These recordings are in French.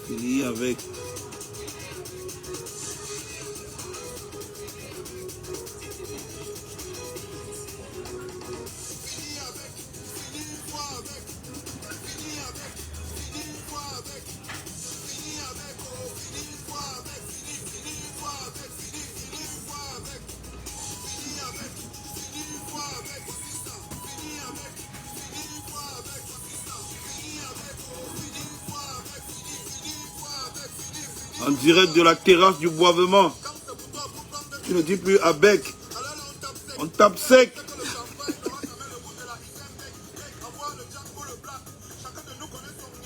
Fini avec. En direct de la terrasse du Boivement. Tu ne dis plus avec. On tape sec.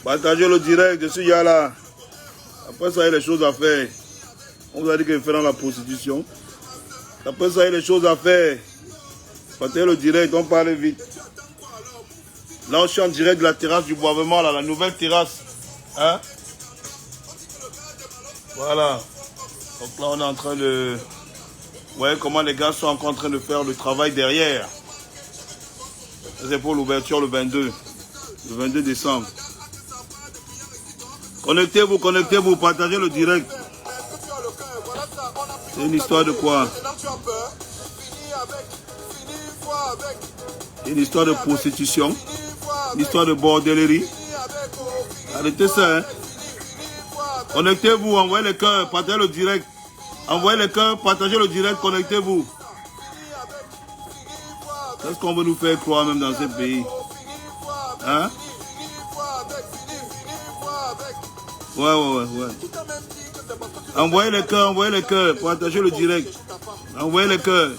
Partagez le direct de ce gars-là. Après ça, il y a des choses à faire. On vous a dit qu'il fait dans la prostitution. Après ça, il y a des choses à faire. Partagez le direct, on parle vite. Là, on suis en direct de la terrasse du Boivement, là, la nouvelle terrasse. Hein? Voilà. Donc là, on est en train de... Vous voyez comment les gars sont encore en train de faire le travail derrière. C'est pour l'ouverture le 22 décembre. Connectez-vous, partagez le direct. C'est une histoire de quoi? Une histoire de prostitution. Une histoire de bordellerie. Arrêtez ça, hein. Connectez-vous, envoyez les cœurs, partagez le direct. Envoyez les cœurs, partagez le direct, connectez-vous. Qu'est-ce qu'on veut nous faire croire même dans ce pays? Hein? Ouais. Envoyez les cœurs, partagez le direct. Envoyez les cœurs.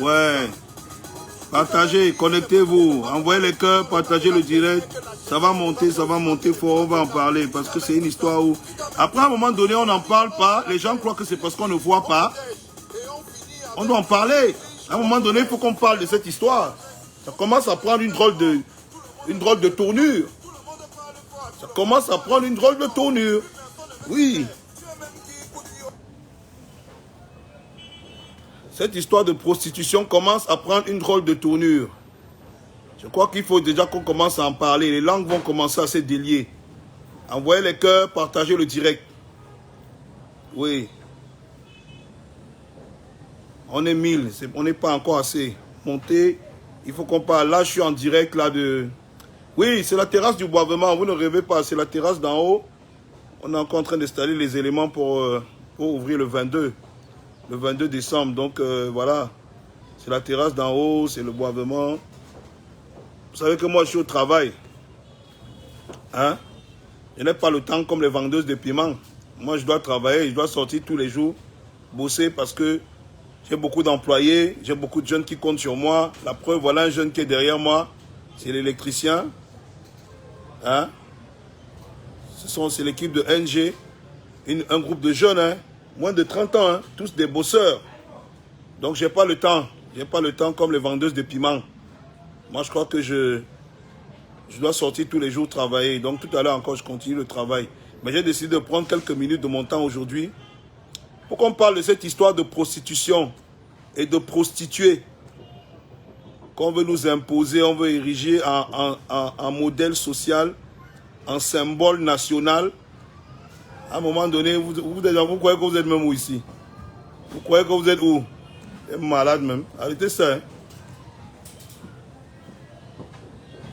Ouais. Partagez, connectez-vous. Envoyez les cœurs, partagez le direct. Ça va monter fort, on va en parler. Parce que c'est une histoire où... Après, à un moment donné, on n'en parle pas. Les gens croient que c'est parce qu'on ne voit pas. On doit en parler. À un moment donné, il faut qu'on parle de cette histoire. Ça commence à prendre une drôle de tournure. Ça commence à prendre une drôle de tournure. Oui. Cette histoire de prostitution commence à prendre une drôle de tournure. Je crois qu'il faut déjà qu'on commence à en parler. Les langues vont commencer à se délier. Envoyez les cœurs, partagez le direct. Oui. On est 1000, on n'est pas encore assez. Montez, il faut qu'on parle. Là, je suis en direct là de... Oui, c'est la terrasse du Boivement, vous ne rêvez pas, c'est la terrasse d'en haut. On est encore en train d'installer les éléments pour ouvrir le 22 décembre. Donc voilà, c'est la terrasse d'en haut, c'est le Boivement. Vous savez que moi, je suis au travail. Hein? Je n'ai pas le temps comme les vendeuses de piments. Moi, je dois travailler, je dois sortir tous les jours, bosser parce que j'ai beaucoup d'employés, j'ai beaucoup de jeunes qui comptent sur moi. La preuve, voilà un jeune qui est derrière moi, c'est l'électricien. Hein? C'est l'équipe de NG, un groupe de jeunes, hein? Moins de 30 ans, hein? Tous des bosseurs. Donc, j'ai pas le temps. J'ai pas le temps comme les vendeuses de piments. Moi, je crois que je dois sortir tous les jours travailler. Donc, tout à l'heure encore, je continue le travail. Mais j'ai décidé de prendre quelques minutes de mon temps aujourd'hui pour qu'on parle de cette histoire de prostitution et de prostituées qu'on veut nous imposer, on veut ériger en modèle social, en symbole national. À un moment donné, vous croyez que vous êtes même où ici? Vous croyez que vous êtes où? Vous êtes malade même. Arrêtez ça, hein?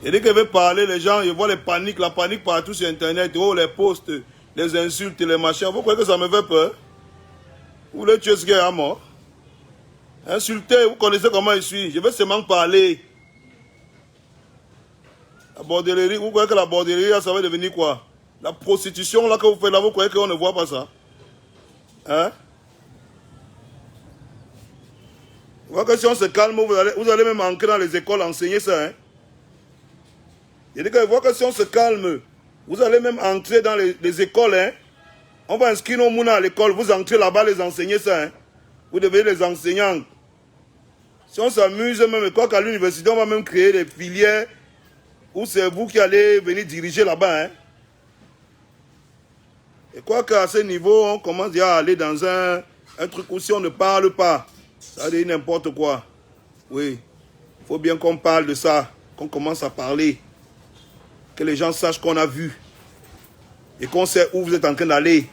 Et dès qu'elle veut parler, les gens, ils voient la panique partout sur Internet. Oh, les posts, les insultes, les machins. Vous croyez que ça me fait peur? Vous voulez tuer ce gars à mort? Insulter, vous connaissez comment je suis. Je vais seulement parler. La bordellerie, vous croyez que la bordellerie, ça va devenir quoi? La prostitution, là, que vous faites là, vous croyez qu'on ne voit pas ça? Hein? Vous voyez que si on se calme, vous allez même entrer dans les écoles enseigner ça, hein? Je dis que vous voyez que si on se calme, vous allez même entrer dans les écoles, hein? On va inscrire nos mouna à l'école, vous entrez là-bas, les enseigner ça, hein? Vous devenez les enseignants. Si on s'amuse même, quoi qu'à l'université, on va même créer des filières où c'est vous qui allez venir diriger là-bas, hein? Et quoi qu'à ce niveau, on commence déjà à aller dans un truc où si on ne parle pas, ça veut dire n'importe quoi. Oui, il faut bien qu'on parle de ça, qu'on commence à parler, que les gens sachent qu'on a vu. et qu'on sait où vous êtes en train d'aller.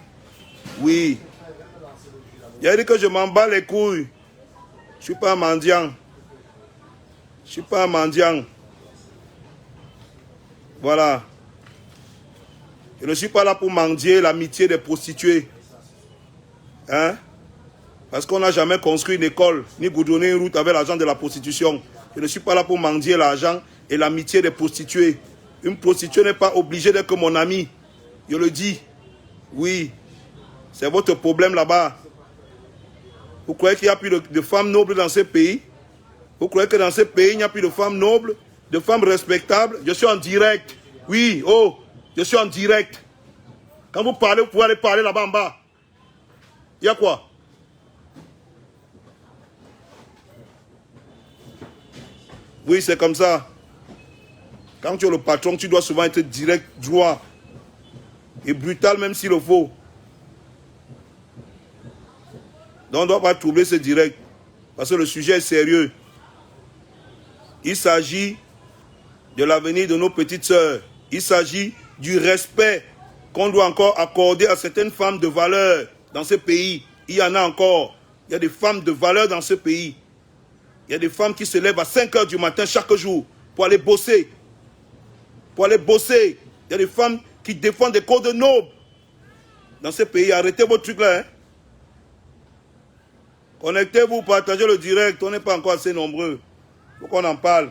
Oui. Il a dit que je m'en bats les couilles. Je ne suis pas un mendiant. Je ne suis pas un mendiant. Voilà. Je ne suis pas là pour mendier l'amitié des prostituées. Hein? Parce qu'on n'a jamais construit une école, ni goudronné une route avec l'argent de la prostitution. Je ne suis pas là pour mendier l'argent et l'amitié des prostituées. Une prostituée n'est pas obligée d'être mon ami. Je le dis. Oui. C'est votre problème là-bas. Vous croyez qu'il n'y a plus de femmes nobles dans ce pays? Vous croyez que dans ce pays, il n'y a plus de femmes nobles, de femmes respectables? Je suis en direct. Oui, oh, je suis en direct. Quand vous parlez, vous pouvez aller parler là-bas en bas. Il y a quoi? Oui, c'est comme ça. Quand tu es le patron, tu dois souvent être direct, droit et brutal même s'il le faut. Donc on ne doit pas troubler ce direct. Parce que le sujet est sérieux. Il s'agit de l'avenir de nos petites sœurs. Il s'agit du respect qu'on doit encore accorder à certaines femmes de valeur dans ce pays. Il y en a encore. Il y a des femmes de valeur dans ce pays. Il y a des femmes qui se lèvent à 5 h du matin chaque jour pour aller bosser. Pour aller bosser. Il y a des femmes qui défendent des codes nobles dans ce pays. Arrêtez vos trucs là. Hein. Connectez-vous, partagez le direct. On n'est pas encore assez nombreux. Il faut qu'on en parle.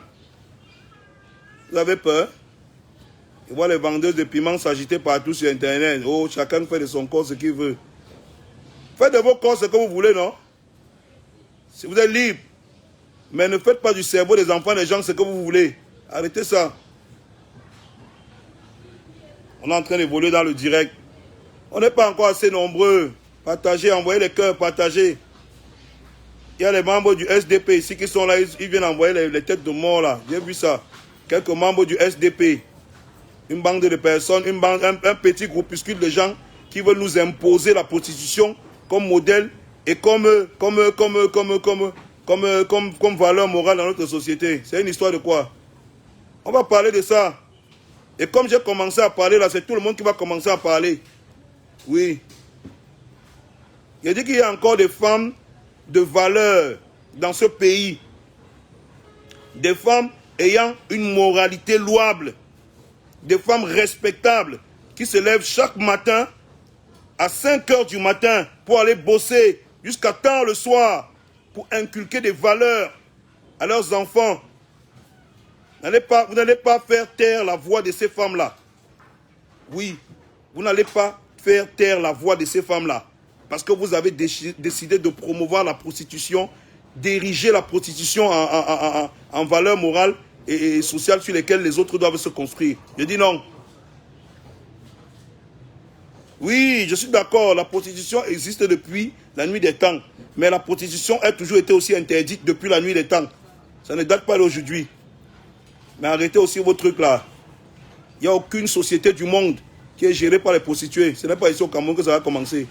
Vous avez peur? Je vois les vendeuses de piments s'agiter partout sur Internet. Oh, chacun fait de son corps ce qu'il veut. Faites de vos corps ce que vous voulez, non? Si vous êtes libre. Mais ne faites pas du cerveau des enfants des gens ce que vous voulez. Arrêtez ça. On est en train d'évoluer dans le direct. On n'est pas encore assez nombreux. Partagez, envoyez les cœurs, partagez. Il y a les membres du SDP ici qui sont là, ils viennent envoyer les têtes de mort là. J'ai vu ça. Quelques membres du SDP. Une bande de personnes, un petit groupuscule de gens qui veulent nous imposer la prostitution comme modèle et comme valeur morale dans notre société. C'est une histoire de quoi? On va parler de ça. Et comme j'ai commencé à parler là, c'est tout le monde qui va commencer à parler. Oui. Il dit qu'il y a encore des femmes de valeur dans ce pays. Des femmes ayant une moralité louable. Des femmes respectables qui se lèvent chaque matin à 5 h du matin pour aller bosser jusqu'à tard le soir pour inculquer des valeurs à leurs enfants. Vous n'allez pas faire taire la voix de ces femmes-là. Oui, vous n'allez pas faire taire la voix de ces femmes-là. Parce que vous avez décidé de promouvoir la prostitution, d'ériger la prostitution en valeur morale et sociale sur lesquelles les autres doivent se construire. Je dis non. Oui, je suis d'accord, la prostitution existe depuis la nuit des temps. Mais la prostitution a toujours été aussi interdite depuis la nuit des temps. Ça ne date pas d'aujourd'hui. Mais arrêtez aussi vos trucs là. Il n'y a aucune société du monde qui est gérée par les prostituées. Ce n'est pas ici au Cameroun que ça va commencer.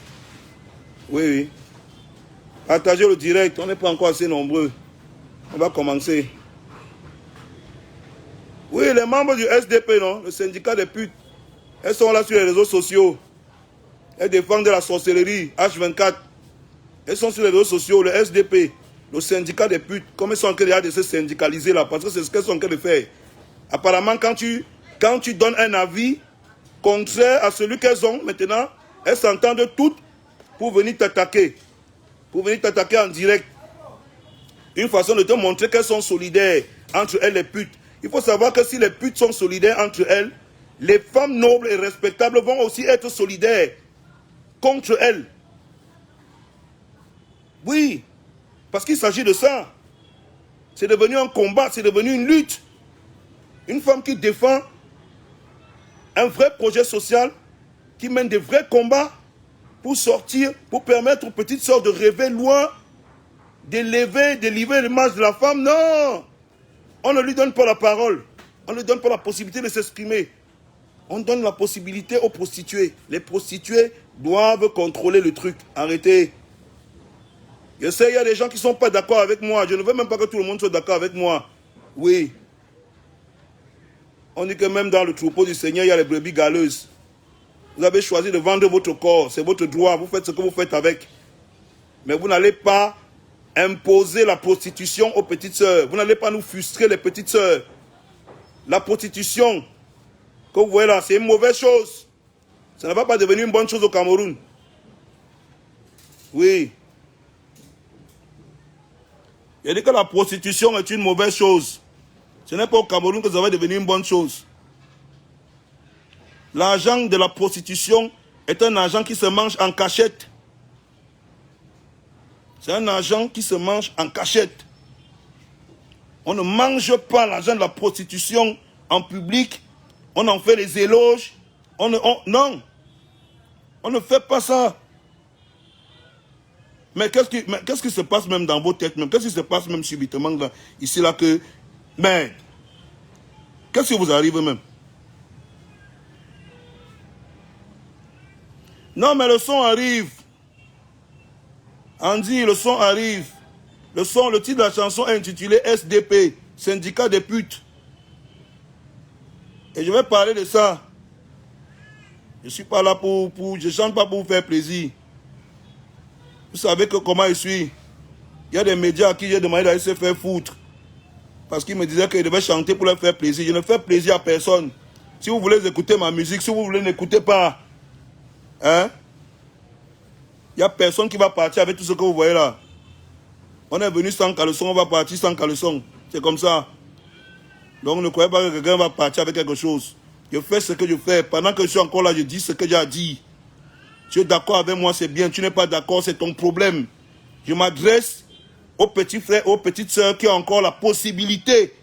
Oui, oui. Partagez le direct, on n'est pas encore assez nombreux. On va commencer. Oui, les membres du SDP, non, le syndicat des putes, elles sont là sur les réseaux sociaux. Elles défendent la sorcellerie, H24. Elles sont sur les réseaux sociaux, le SDP, le syndicat des putes. Comme elles sont en train de se syndicaliser là, parce que c'est ce qu'elles sont en train de faire. Apparemment, quand tu donnes un avis contraire à celui qu'elles ont maintenant, elles s'entendent toutes pour venir t'attaquer. Pour venir t'attaquer en direct. Une façon de te montrer qu'elles sont solidaires entre elles les putes. Il faut savoir que si les putes sont solidaires entre elles, les femmes nobles et respectables vont aussi être solidaires contre elles. Oui, parce qu'il s'agit de ça. C'est devenu un combat, c'est devenu une lutte. Une femme qui défend un vrai projet social, qui mène des vrais combats pour sortir, pour permettre aux petites sœurs de rêver loin, d'élever l'image de la femme. Non! On ne lui donne pas la parole. On ne lui donne pas la possibilité de s'exprimer. On donne la possibilité aux prostituées. Les prostituées doivent contrôler le truc. Arrêtez. Je sais, il y a des gens qui ne sont pas d'accord avec moi. Je ne veux même pas que tout le monde soit d'accord avec moi. Oui. On dit que même dans le troupeau du Seigneur, il y a les brebis galeuses. Vous avez choisi de vendre votre corps. C'est votre droit. Vous faites ce que vous faites avec. Mais vous n'allez pas imposer la prostitution aux petites sœurs. Vous n'allez pas nous frustrer les petites sœurs. La prostitution, que vous voyez là, c'est une mauvaise chose. Ça ne va pas devenir une bonne chose au Cameroun. Oui. Il dit que la prostitution est une mauvaise chose. Ce n'est pas au Cameroun que ça va devenir une bonne chose. L'argent de la prostitution est un argent qui se mange en cachette. C'est un argent qui se mange en cachette. On ne mange pas l'argent de la prostitution en public. On en fait les éloges. Non. On ne fait pas ça. Mais qu'est-ce qui se passe même dans vos têtes même? Qu'est-ce qui se passe même subitement là, ici là que... Mais, qu'est-ce qui vous arrive même? Non mais le son arrive. Andy, le son arrive. Le titre de la chanson est intitulé SDP, Syndicat des putes. Et je vais parler de ça. Je ne suis pas là je chante pas pour vous faire plaisir. Vous savez que comment je suis. Il y a des médias à qui j'ai demandé d'aller se faire foutre. Parce qu'ils me disaient qu'ils devaient chanter pour leur faire plaisir. Je ne fais plaisir à personne. Si vous voulez écouter ma musique, si vous voulez, n'écoutez pas. Hein? Il n'y a personne qui va partir avec tout ce que vous voyez là. On est venu sans caleçon, on va partir sans caleçon. C'est comme ça. Donc ne croyez pas que quelqu'un va partir avec quelque chose. Je fais ce que je fais. Pendant que je suis encore là, je dis ce que j'ai à dire. Tu es d'accord avec moi, c'est bien. Tu n'es pas d'accord, c'est ton problème. Je m'adresse aux petits frères, aux petites sœurs qui ont encore la possibilité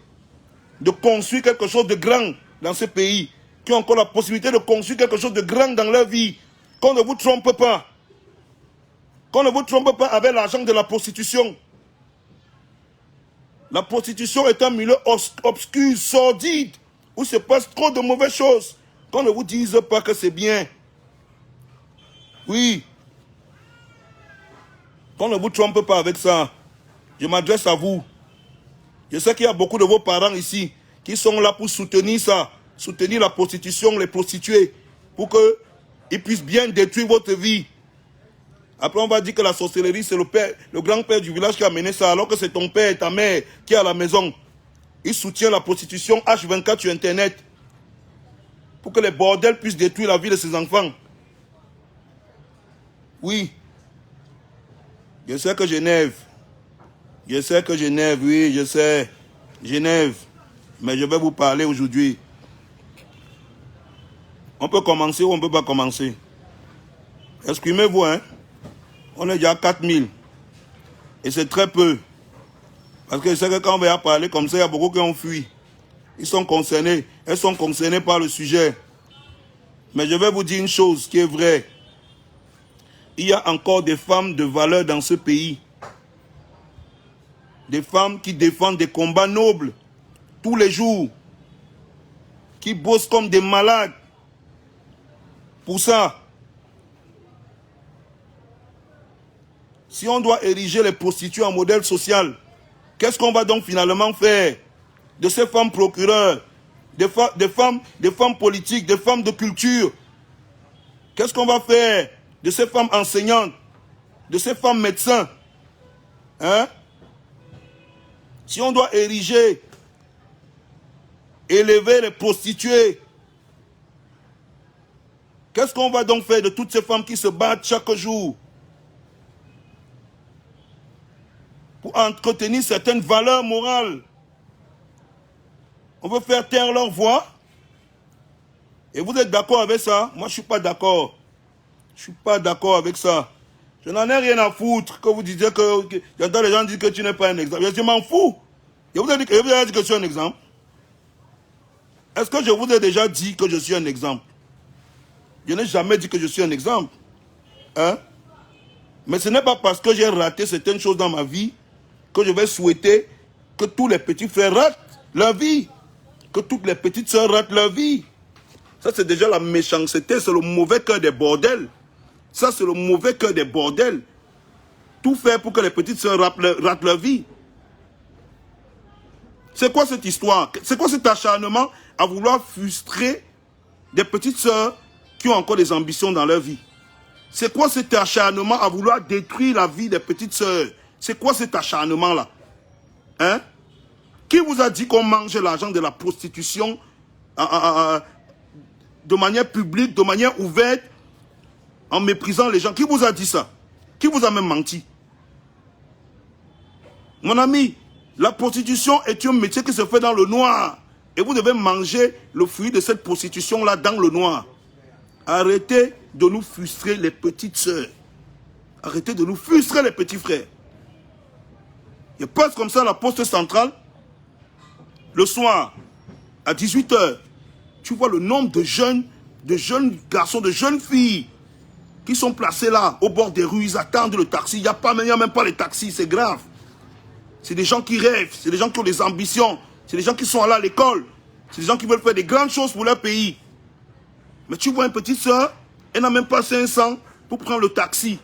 de construire quelque chose de grand dans ce pays. Qui ont encore la possibilité de construire quelque chose de grand dans leur vie. Qu'on ne vous trompe pas. Qu'on ne vous trompe pas avec l'argent de la prostitution. La prostitution est un milieu obscur, sordide, où se passe trop de mauvaises choses. Qu'on ne vous dise pas que c'est bien. Oui. Qu'on ne vous trompe pas avec ça. Je m'adresse à vous. Je sais qu'il y a beaucoup de vos parents ici qui sont là pour soutenir ça, soutenir la prostitution, les prostituées, pour qu'ils puissent bien détruire votre vie. Après, on va dire que la sorcellerie, c'est le grand-père du village qui a mené ça, alors que c'est ton père et ta mère qui est à la maison. Ils soutiennent la prostitution H24 sur Internet pour que les bordels puissent détruire la vie de ses enfants. Oui. Je sais que Genève. Je sais que Genève, oui, je sais. Genève. Mais je vais vous parler aujourd'hui. On peut commencer ou on ne peut pas commencer. Exprimez-vous, hein. On est déjà à 4000. Et c'est très peu. Parce que je sais que quand on va parler comme ça, il y a beaucoup qui ont fui. Ils sont concernés. Elles sont concernées par le sujet. Mais je vais vous dire une chose qui est vraie. Il y a encore des femmes de valeur dans ce pays. Des femmes qui défendent des combats nobles tous les jours. Qui bossent comme des malades. Pour ça, si on doit ériger les prostituées en modèle social, qu'est-ce qu'on va donc finalement faire de ces femmes procureurs, des femmes politiques, des femmes de culture? Qu'est-ce qu'on va faire de ces femmes enseignantes, de ces femmes médecins? Hein? Si on doit ériger, élever les prostituées, qu'est-ce qu'on va donc faire de toutes ces femmes qui se battent chaque jour pour entretenir certaines valeurs morales? On veut faire taire leur voix. Et vous êtes d'accord avec ça? Moi, je ne suis pas d'accord. Je ne suis pas d'accord avec ça. Je n'en ai rien à foutre que vous disiez que... J'entends les gens dire que tu n'es pas un exemple. Je m'en fous. Je vous ai dit que je suis un exemple. Est-ce que je vous ai déjà dit que je suis un exemple? Je n'ai jamais dit que je suis un exemple. Hein? Mais ce n'est pas parce que j'ai raté certaines choses dans ma vie que je vais souhaiter que tous les petits frères ratent leur vie. Que toutes les petites sœurs ratent leur vie. Ça, c'est déjà la méchanceté, c'est le mauvais cœur des bordels. Ça, c'est le mauvais cœur des bordels. Tout faire pour que les petites sœurs ratent leur vie. C'est quoi cette histoire? C'est quoi cet acharnement à vouloir frustrer des petites sœurs qui ont encore des ambitions dans leur vie. C'est quoi cet acharnement à vouloir détruire la vie des petites sœurs? C'est quoi cet acharnement-là? Hein? Qui vous a dit qu'on mange l'argent de la prostitution de manière publique, de manière ouverte, en méprisant les gens? Qui vous a dit ça? Qui vous a même menti? Mon ami, la prostitution est un métier qui se fait dans le noir. Et vous devez manger le fruit de cette prostitution-là dans le noir. Arrêtez de nous frustrer les petites sœurs. Arrêtez de nous frustrer les petits frères. Il passe comme ça à la poste centrale. Le soir, à 18 h, tu vois le nombre de jeunes garçons, de jeunes filles qui sont placés là, au bord des rues, ils attendent le taxi. Il n'y a même pas les taxis, c'est grave. C'est des gens qui rêvent, c'est des gens qui ont des ambitions, c'est des gens qui sont allés à l'école, c'est des gens qui veulent faire des grandes choses pour leur pays. Mais tu vois une petite soeur, elle n'a même pas 500 pour prendre le taxi.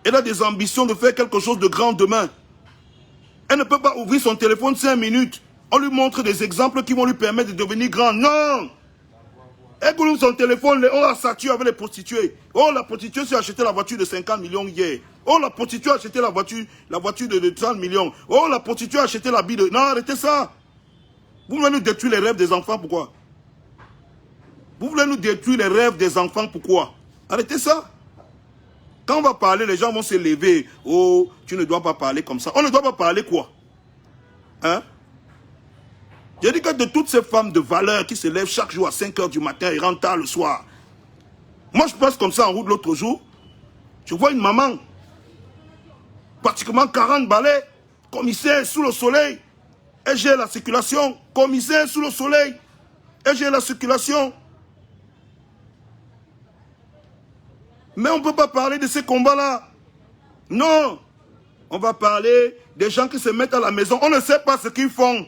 Elle a des ambitions de faire quelque chose de grand demain. Elle ne peut pas ouvrir son téléphone 5 minutes. On lui montre des exemples qui vont lui permettre de devenir grand. Non! Elle ouvre son téléphone, oh la statue avec les prostituées. Oh la prostituée s'est acheté la voiture de 50 millions hier. Oh la prostituée a acheté la voiture de 30 millions. Oh la prostituée a acheté la bille de... Non, arrêtez ça. Vous voulez nous détruire les rêves des enfants, pourquoi? Vous voulez nous détruire les rêves des enfants, pourquoi? Arrêtez ça. Quand on va parler, les gens vont se lever. Oh, tu ne dois pas parler comme ça. On ne doit pas parler quoi? Hein? J'ai dit que de toutes ces femmes de valeur qui se lèvent chaque jour à 5 h du matin et rentrent tard le soir. Moi, je passe comme ça en route l'autre jour. Je vois une maman, pratiquement 40 balais, commissaire sous le soleil. Elle gère la circulation. Commissaire sous le soleil. Elle gère la circulation. Mais on ne peut pas parler de ces combats-là. Non. On va parler des gens qui se mettent à la maison. On ne sait pas ce qu'ils font.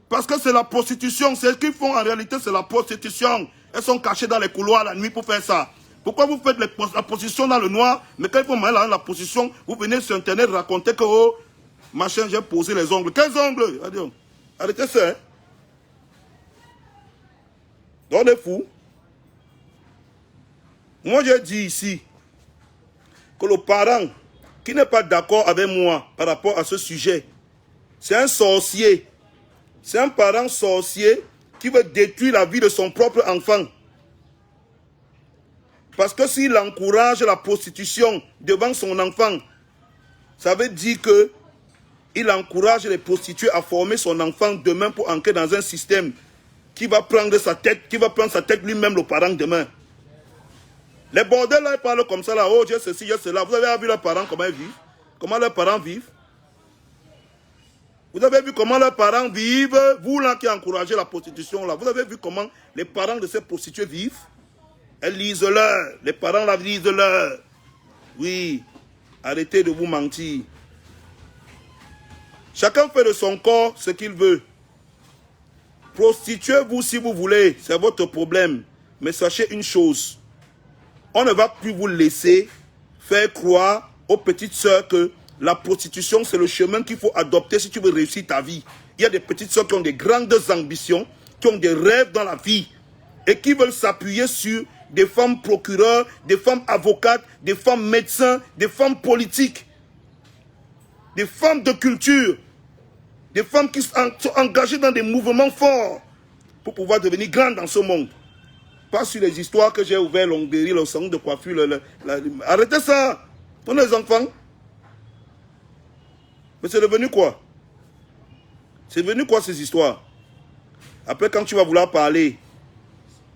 Parce que c'est la prostitution. Ce qu'ils font en réalité, c'est la prostitution. Elles sont cachées dans les couloirs la nuit pour faire ça. Pourquoi vous faites la prostitution dans le noir, mais quand il faut mettre la prostitution, vous venez sur Internet raconter que, oh, machin, j'ai posé les ongles. Quels ongles? Arrêtez ça. Hein? On est fou. Moi, j'ai dit ici que le parent qui n'est pas d'accord avec moi par rapport à ce sujet, c'est un sorcier. C'est un parent sorcier qui veut détruire la vie de son propre enfant. Parce que s'il encourage la prostitution devant son enfant, ça veut dire qu'il encourage les prostituées à former son enfant demain pour entrer dans un système qui va prendre sa tête, lui-même, le parent demain. Les bordels là, ils parlent comme ça là, oh j'ai ceci, j'ai cela. Vous avez vu leurs parents comment ils vivent? Comment leurs parents vivent? Vous avez vu comment leurs parents vivent? Vous là qui encouragez la prostitution là, vous avez vu comment les parents de ces prostituées vivent? Elles lisent-leur, les parents la lisent-leur. Oui, arrêtez de vous mentir. Chacun fait de son corps ce qu'il veut. Prostituez-vous si vous voulez, c'est votre problème. Mais sachez une chose, on ne va plus vous laisser faire croire aux petites sœurs que la prostitution, c'est le chemin qu'il faut adopter si tu veux réussir ta vie. Il y a des petites sœurs qui ont des grandes ambitions, qui ont des rêves dans la vie et qui veulent s'appuyer sur des femmes procureurs, des femmes avocates, des femmes médecins, des femmes politiques, des femmes de culture, des femmes qui sont engagées dans des mouvements forts pour pouvoir devenir grandes dans ce monde. Pas sur les histoires que j'ai ouvert, l'onglerie, le salon de coiffure. Arrêtez ça. Prenez les enfants. Mais c'est devenu quoi? C'est devenu quoi ces histoires? Après, quand tu vas vouloir parler,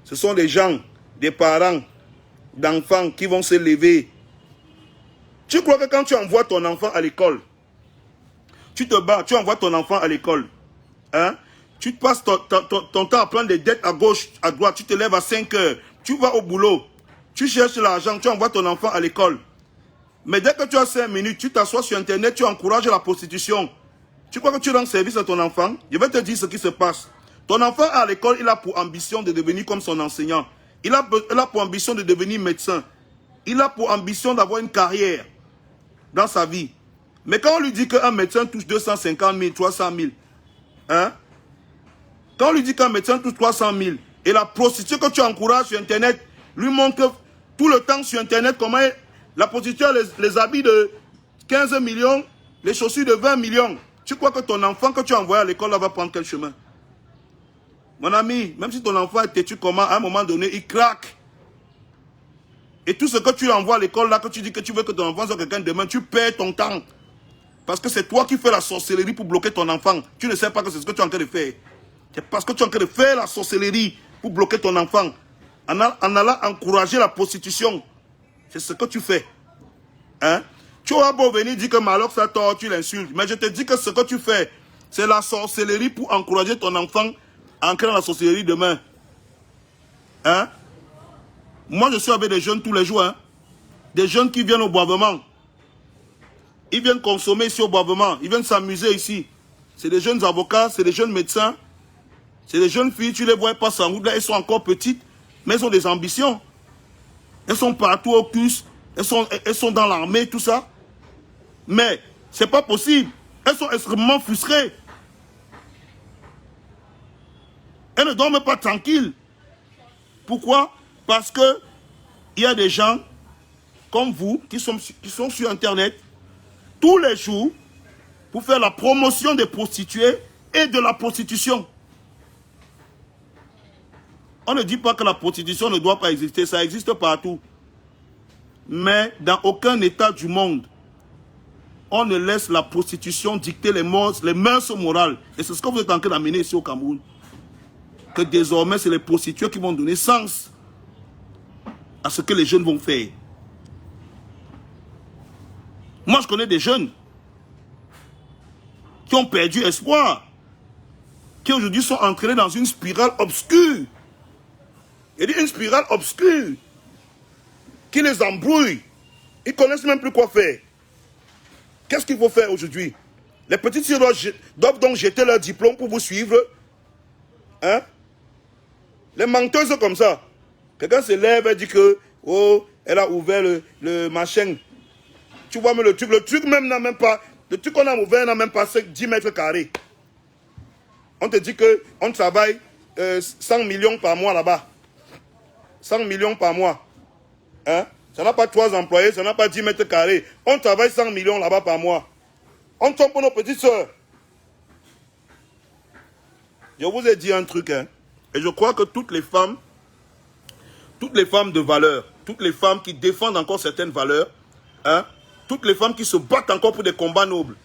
ce sont des gens, des parents, d'enfants qui vont se lever. Tu crois que quand tu envoies ton enfant à l'école, tu te bats, tu envoies ton enfant à l'école, hein? Tu te passes ton temps à prendre des dettes à gauche, à droite, tu te lèves à 5 h, tu vas au boulot, tu cherches l'argent, tu envoies ton enfant à l'école. Mais dès que tu as 5 minutes, tu t'assois sur Internet, tu encourages la prostitution. Tu crois que tu rends service à ton enfant? Je vais te dire ce qui se passe. Ton enfant à l'école, il a pour ambition de devenir comme son enseignant. Il a pour ambition de devenir médecin. Il a pour ambition d'avoir une carrière dans sa vie. Mais quand on lui dit qu'un médecin touche 250 000, 300 000, hein? Quand on lui dit qu'un médecin touche 300 000, et la prostituée que tu encourages sur Internet lui montre tout le temps sur Internet comment la prostituée a les habits de 15 millions, les chaussures de 20 millions. Tu crois que ton enfant que tu as envoyé à l'école va prendre quel chemin? Mon ami, même si ton enfant est têtu comment, à un moment donné, il craque. Et tout ce que tu envoies à l'école là, que tu dis que tu veux que ton enfant soit quelqu'un demain, tu perds ton temps. Parce que c'est toi qui fais la sorcellerie pour bloquer ton enfant. Tu ne sais pas que c'est ce que tu es en train de faire. C'est parce que tu es en train de faire la sorcellerie pour bloquer ton enfant. En allant encourager la prostitution. C'est ce que tu fais. Hein? Tu auras beau venir dire que Malox a tort, tu l'insultes. Mais je te dis que ce que tu fais, c'est la sorcellerie pour encourager ton enfant à entrer dans la sorcellerie demain. Hein? Moi, je suis avec des jeunes tous les jours. Hein? Des jeunes qui viennent au boivement. Ils viennent consommer ici au boivement. Ils viennent s'amuser ici. C'est des jeunes avocats, c'est des jeunes médecins. C'est des jeunes filles, tu les vois passer en route là, elles sont encore petites, mais elles ont des ambitions. Elles sont partout au CUS, elles sont dans l'armée, tout ça. Mais c'est pas possible. Elles sont extrêmement frustrées. Elles ne dorment pas tranquilles. Pourquoi? Parce que il y a des gens comme vous qui sont sur Internet tous les jours pour faire la promotion des prostituées et de la prostitution. On ne dit pas que la prostitution ne doit pas exister, ça existe partout. Mais dans aucun état du monde, on ne laisse la prostitution dicter les mœurs morales. Et c'est ce que vous êtes en train d'amener ici au Cameroun. Que désormais, c'est les prostituées qui vont donner sens à ce que les jeunes vont faire. Moi, je connais des jeunes qui ont perdu espoir, qui aujourd'hui sont entraînés dans une spirale obscure. Il dit une spirale obscure qui les embrouille. Ils ne connaissent même plus quoi faire. Qu'est-ce qu'il faut faire aujourd'hui? Les petites filles doivent donc jeter leur diplôme pour vous suivre. Hein? Les menteuses comme ça. Quelqu'un se lève et dit que oh, elle a ouvert le machin. Tu vois, mais le truc même n'a même pas. Le truc qu'on a ouvert n'a même pas 10 mètres carrés. On te dit qu'on travaille 100 millions par mois là-bas. 100 millions par mois. Hein? Ça n'a pas 3 employés, ça n'a pas 10 mètres carrés. On travaille 100 millions là-bas par mois. On tombe pour nos petites soeurs. Je vous ai dit un truc, hein. Et je crois que toutes les femmes de valeur, toutes les femmes qui défendent encore certaines valeurs, hein, toutes les femmes qui se battent encore pour des combats nobles,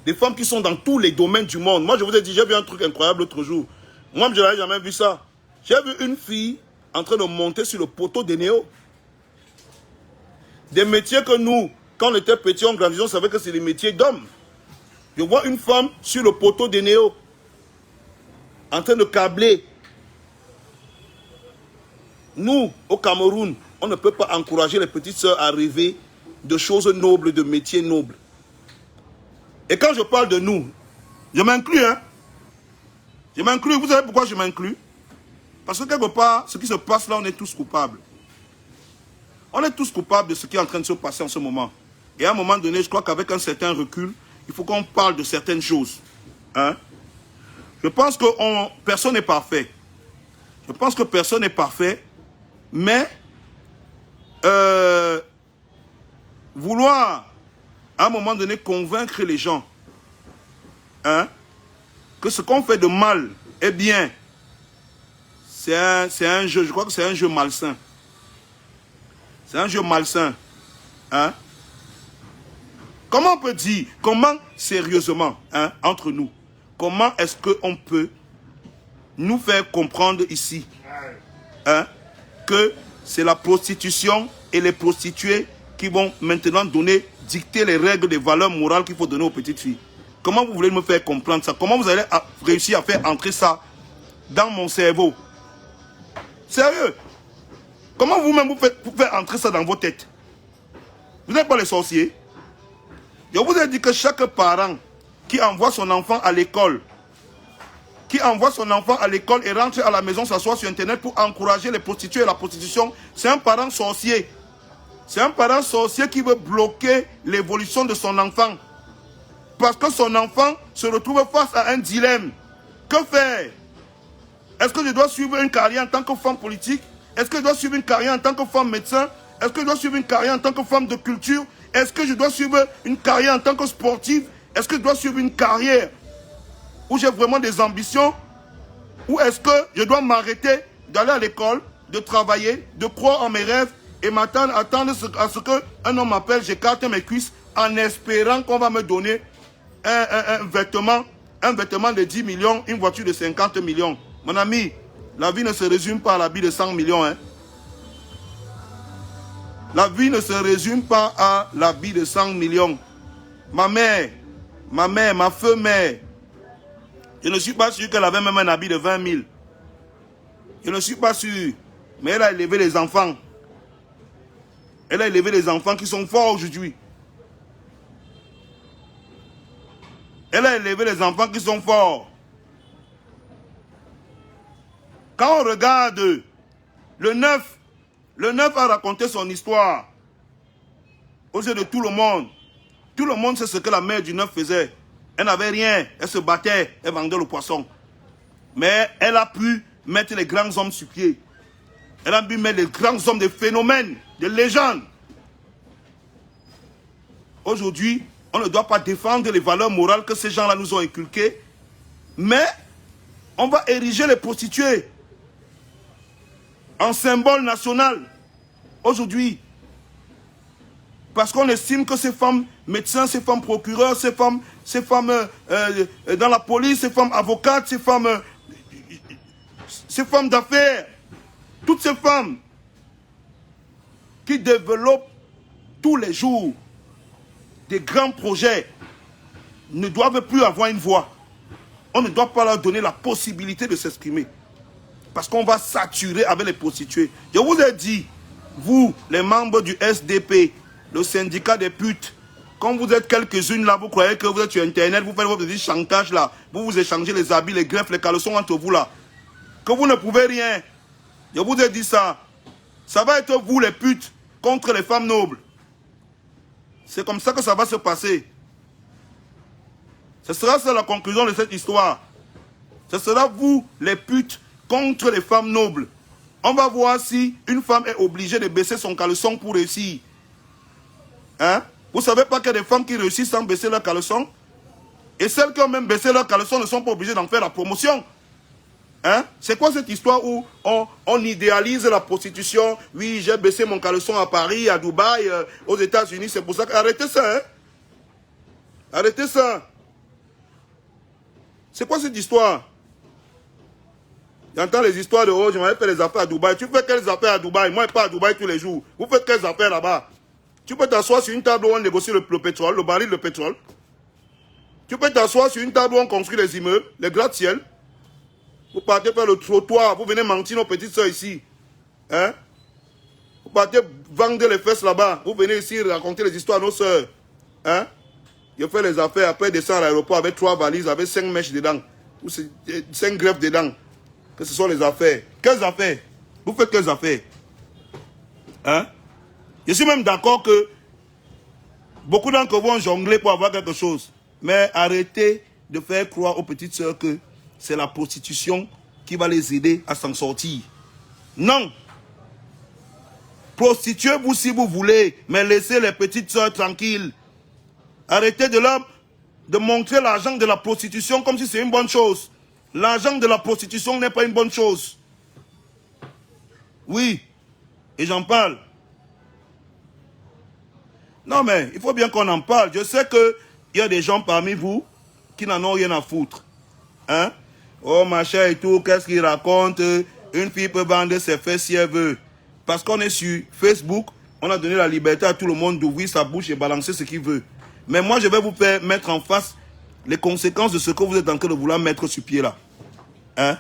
des femmes qui sont dans tous les domaines du monde. Moi, je vous ai dit, j'ai vu un truc incroyable l'autre jour. Moi, je n'avais jamais vu ça. J'ai vu une fille en train de monter sur le poteau des néos. Des métiers que nous, quand on était petits, on grandissait, on savait que c'est des métiers d'hommes. Je vois une femme sur le poteau des néos, en train de câbler. Nous, au Cameroun, on ne peut pas encourager les petites sœurs à rêver de choses nobles, de métiers nobles. Et quand je parle de nous, je m'inclus, hein. Je m'inclus. Vous savez pourquoi je m'inclus? Parce que quelque part, ce qui se passe là, on est tous coupables. On est tous coupables de ce qui est en train de se passer en ce moment. Et à un moment donné, je crois qu'avec un certain recul, il faut qu'on parle de certaines choses. Hein? Je pense que personne n'est parfait. Je pense que personne n'est parfait. Mais vouloir, à un moment donné, convaincre les gens, hein, que ce qu'on fait de mal est bien, c'est un jeu, je crois que c'est un jeu malsain. C'est un jeu malsain. Hein? Comment on peut dire, comment sérieusement, hein, entre nous, comment est-ce qu'on peut nous faire comprendre ici, hein, que c'est la prostitution et les prostituées qui vont maintenant dicter les règles, les valeurs morales qu'il faut donner aux petites filles? Comment vous voulez me faire comprendre ça? Comment vous allez réussir à faire entrer ça dans mon cerveau? Sérieux? Comment vous-même vous faites entrer ça dans vos têtes? Vous n'êtes pas les sorciers? Je vous ai dit que chaque parent qui envoie son enfant à l'école, et rentre à la maison, s'assoit sur Internet pour encourager les prostituées et la prostitution, c'est un parent sorcier. C'est un parent sorcier qui veut bloquer l'évolution de son enfant. Parce que son enfant se retrouve face à un dilemme. Que faire? Est-ce que je dois suivre une carrière en tant que femme politique? Est-ce que je dois suivre une carrière en tant que femme médecin? Est-ce que je dois suivre une carrière en tant que femme de culture? Est-ce que je dois suivre une carrière en tant que sportive? Est-ce que je dois suivre une carrière où j'ai vraiment des ambitions? Ou est-ce que je dois m'arrêter d'aller à l'école, de travailler, de croire en mes rêves et attendre à ce qu'un homme m'appelle, j'écarte mes cuisses en espérant qu'on va me donner un vêtement de 10 millions, une voiture de 50 millions. Mon ami, la vie ne se résume pas à l'habit de 100 millions. Hein. La vie ne se résume pas à l'habit de 100 millions. Ma mère, ma feu mère, je ne suis pas sûr qu'elle avait même un habit de 20 000. Je ne suis pas sûr. Mais elle a élevé les enfants. Elle a élevé les enfants qui sont forts aujourd'hui. Elle a élevé les enfants qui sont forts. Quand on regarde le 9 a raconté son histoire aux yeux de tout le monde. Tout le monde sait ce que la mère du 9 faisait. Elle n'avait rien, elle se battait, elle vendait le poisson. Mais elle a pu mettre les grands hommes sur pied. Elle a pu mettre les grands hommes, des phénomènes, des légendes. Aujourd'hui, on ne doit pas défendre les valeurs morales que ces gens-là nous ont inculquées, mais on va ériger les prostituées en symbole national aujourd'hui. Parce qu'on estime que ces femmes médecins, ces femmes procureurs, ces femmes dans la police, ces femmes avocates, ces femmes d'affaires, toutes ces femmes qui développent tous les jours des grands projets ne doivent plus avoir une voix. On ne doit pas leur donner la possibilité de s'exprimer. Parce qu'on va saturer avec les prostituées. Je vous ai dit, vous, les membres du SDP, le syndicat des putes, quand vous êtes quelques-unes là, vous croyez que vous êtes sur Internet, vous faites votre petit chantage là, vous échangez les habits, les greffes, les caleçons entre vous là, que vous ne pouvez rien. Je vous ai dit ça. Ça va être vous les putes contre les femmes nobles. C'est comme ça que ça va se passer. Ce sera ça la conclusion de cette histoire. Ce sera vous les putes contre les femmes nobles. On va voir si une femme est obligée de baisser son caleçon pour réussir. Hein? Vous ne savez pas qu'il y a des femmes qui réussissent sans baisser leur caleçon? Et celles qui ont même baissé leur caleçon ne sont pas obligées d'en faire la promotion. Hein? C'est quoi cette histoire où on idéalise la prostitution? Oui, j'ai baissé mon caleçon à Paris, à Dubaï, aux États-Unis. C'est pour ça que... Arrêtez ça, hein? Arrêtez ça. C'est quoi cette histoire? J'entends les histoires de « Oh, je m'avais fait les affaires à Dubaï ». Tu fais quelles affaires à Dubaï? Moi, je ne pas à Dubaï tous les jours. Vous faites quelles affaires là-bas? Tu peux t'asseoir sur une table où on négocie le pétrole, le baril de pétrole. Tu peux t'asseoir sur une table où on construit les immeubles, les gratte-ciel. Vous partez faire le trottoir, vous venez mentir nos petites soeurs ici. Hein? Vous partez vendre les fesses là-bas. Vous venez ici raconter les histoires à nos soeurs. Hein? Je fais les affaires, après descendre à l'aéroport avec 3 valises, avec 5 mèches dedans. Ou 5 greffes dedans. Que ce sont les affaires. Quelles affaires? Vous faites quelles affaires? Hein? Je suis même d'accord que beaucoup d'entre vous ont jonglé pour avoir quelque chose. Mais arrêtez de faire croire aux petites sœurs que c'est la prostitution qui va les aider à s'en sortir. Non. Prostituez-vous si vous voulez, mais laissez les petites sœurs tranquilles. Arrêtez de montrer l'argent de la prostitution comme si c'est une bonne chose. L'argent de la prostitution n'est pas une bonne chose. Oui, et j'en parle. Non mais, il faut bien qu'on en parle. Je sais qu'il y a des gens parmi vous qui n'en ont rien à foutre. Hein? Oh machin et tout, qu'est-ce qu'il raconte? Une fille peut vendre ses fesses si elle veut. Parce qu'on est sur Facebook, on a donné la liberté à tout le monde d'ouvrir sa bouche et balancer ce qu'il veut. Mais moi, je vais vous faire mettre en face les conséquences de ce que vous êtes en train de vouloir mettre sur pied là. Hein?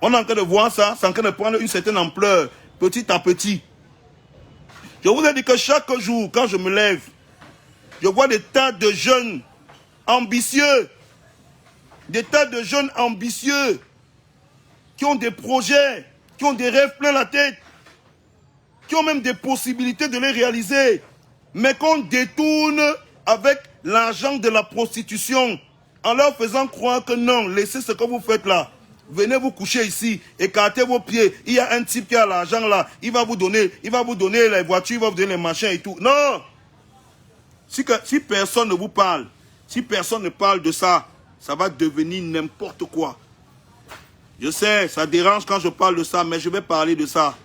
On est en train de voir ça, c'est en train de prendre une certaine ampleur, petit à petit. Je vous ai dit que chaque jour, quand je me lève, je vois des tas de jeunes ambitieux, des tas de jeunes ambitieux qui ont des projets, qui ont des rêves plein la tête, qui ont même des possibilités de les réaliser, mais qu'on détourne avec l'argent de la prostitution, en leur faisant croire que non, laissez ce que vous faites là. Venez vous coucher ici, écartez vos pieds. Il y a un type qui a l'argent là, il va vous donner les voitures, il va vous donner les machins et tout. Non! Si personne ne vous parle, si personne ne parle de ça, ça va devenir n'importe quoi. Je sais, ça dérange quand je parle de ça, mais je vais parler de ça.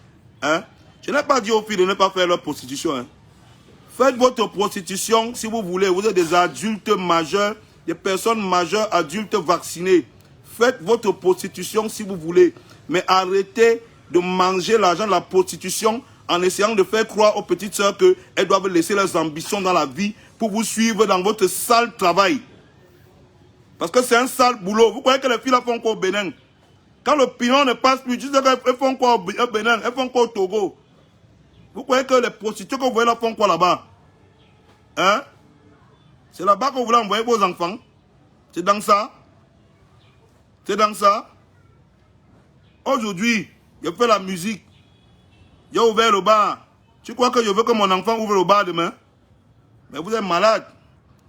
Hein? Je n'ai pas dit aux filles de ne pas faire leur prostitution. Hein? Faites votre prostitution si vous voulez. Vous êtes des adultes majeurs, des personnes majeures, adultes vaccinées. Faites votre prostitution si vous voulez. Mais arrêtez de manger l'argent de la prostitution en essayant de faire croire aux petites sœurs qu'elles doivent laisser leurs ambitions dans la vie pour vous suivre dans votre sale travail. Parce que c'est un sale boulot. Vous croyez que les filles là font quoi au Bénin? Quand le pignon ne passe plus, tu sais qu'elles font quoi au Bénin? Elles font quoi au Togo? Vous croyez que les prostituées que vous voyez là font quoi là-bas? Hein? C'est là-bas que vous voulez envoyer vos enfants? C'est dans ça? C'est dans ça? Aujourd'hui, je fais la musique. J'ai ouvert le bar. Tu crois que je veux que mon enfant ouvre le bar demain? Mais vous êtes malade.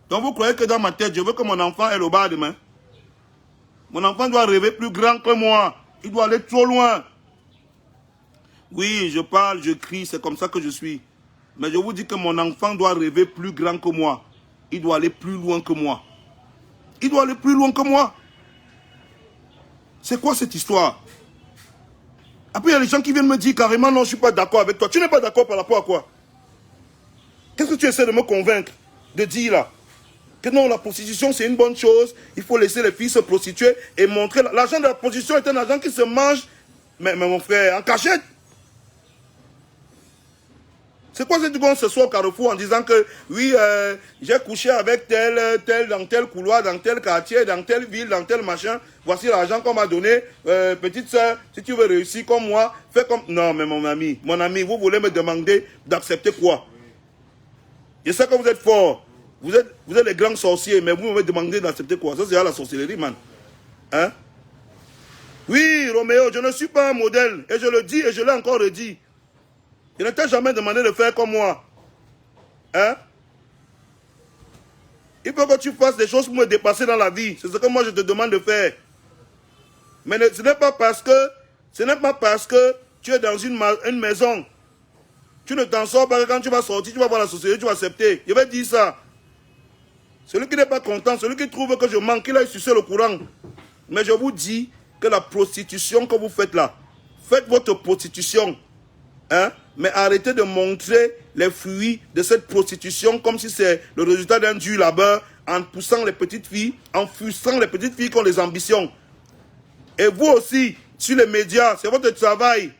Donc vous croyez que dans ma tête, je veux que mon enfant ait le bar demain? Mon enfant doit rêver plus grand que moi. Il doit aller trop loin. Oui, je parle, je crie, c'est comme ça que je suis. Mais je vous dis que mon enfant doit rêver plus grand que moi. Il doit aller plus loin que moi. Il doit aller plus loin que moi. C'est quoi cette histoire? Après, il y a les gens qui viennent me dire carrément, non, je ne suis pas d'accord avec toi. Tu n'es pas d'accord par rapport à quoi? Qu'est-ce que tu essaies de me convaincre de dire là? Que non, la prostitution, c'est une bonne chose. Il faut laisser les filles se prostituer et montrer. L'argent de la prostitution est un argent qui se mange, mais mon frère, en cachette. C'est quoi cette qu'on se soit au Carrefour en disant que oui, j'ai couché avec tel, dans tel couloir, dans tel quartier, dans telle ville, dans tel machin. Voici l'argent qu'on m'a donné. Petite soeur, si tu veux réussir comme moi, fais comme... Non, mais mon ami, vous voulez me demander d'accepter quoi? Je sais que vous êtes fort. Vous êtes les grands sorciers, mais vous me demandez d'accepter quoi? Ça, c'est la sorcellerie, man. Hein? Oui, Roméo, je ne suis pas un modèle. Et je le dis et je l'ai encore redit. Je ne t'ai jamais demandé de faire comme moi. Hein? Il faut que tu fasses des choses pour me dépasser dans la vie. C'est ce que moi je te demande de faire. Mais ce n'est pas parce que tu es dans une maison. Tu ne t'en sors pas. Quand tu vas sortir, tu vas voir la société, tu vas accepter. Je vais dire ça. Celui qui n'est pas content, celui qui trouve que je manque, il a sucé le courant. Mais je vous dis que la prostitution que vous faites là, faites votre prostitution. Hein? Mais arrêtez de montrer les fruits de cette prostitution comme si c'est le résultat d'un dur labeur en poussant les petites filles, en frustrant les petites filles qui ont des ambitions. Et vous aussi, sur les médias, c'est votre travail.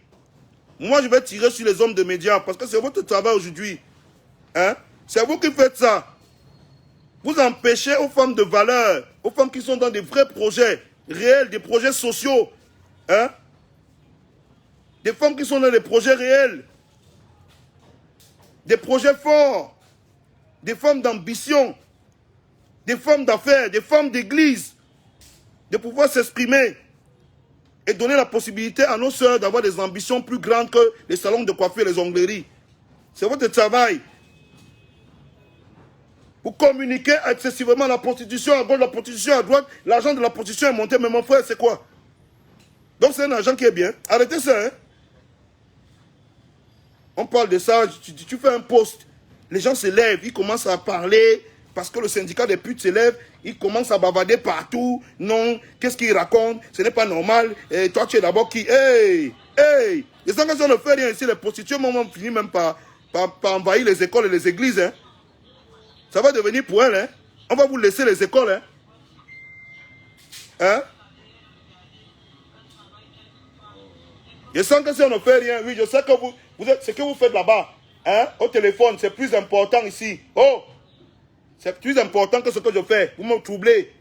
Moi, je vais tirer sur les hommes de médias parce que c'est votre travail aujourd'hui. Hein? C'est vous qui faites ça. Vous empêchez aux femmes de valeur, aux femmes qui sont dans des vrais projets réels, des projets sociaux. Hein? Des femmes qui sont dans des projets réels. Des projets forts. Des femmes d'ambition. Des femmes d'affaires, des femmes d'église. De pouvoir s'exprimer. Et donner la possibilité à nos sœurs d'avoir des ambitions plus grandes que les salons de coiffure et les ongleries. C'est votre travail. Vous communiquez excessivement la prostitution à gauche, la prostitution à droite. L'argent de la prostitution est monté, mais mon frère, c'est quoi? Donc c'est un argent qui est bien. Arrêtez ça, hein? On parle de ça, tu fais un post, les gens se lèvent, ils commencent à parler, parce que le syndicat des putes se lève, ils commencent à bavarder partout. Non, qu'est-ce qu'ils racontent? Ce n'est pas normal. Et toi, tu es d'abord qui? Hey! Les gens, quand on ne fait rien ici, les prostituées vont finir même par envahir les écoles et les églises. Hein? Ça va devenir pour elles. Hein? On va vous laisser les écoles. Hein? Hein? Je sens que si on ne fait rien, oui, je sais que vous êtes, ce que vous faites là-bas, hein, au téléphone, c'est plus important ici. Oh, c'est plus important que ce que je fais. Vous me troublez.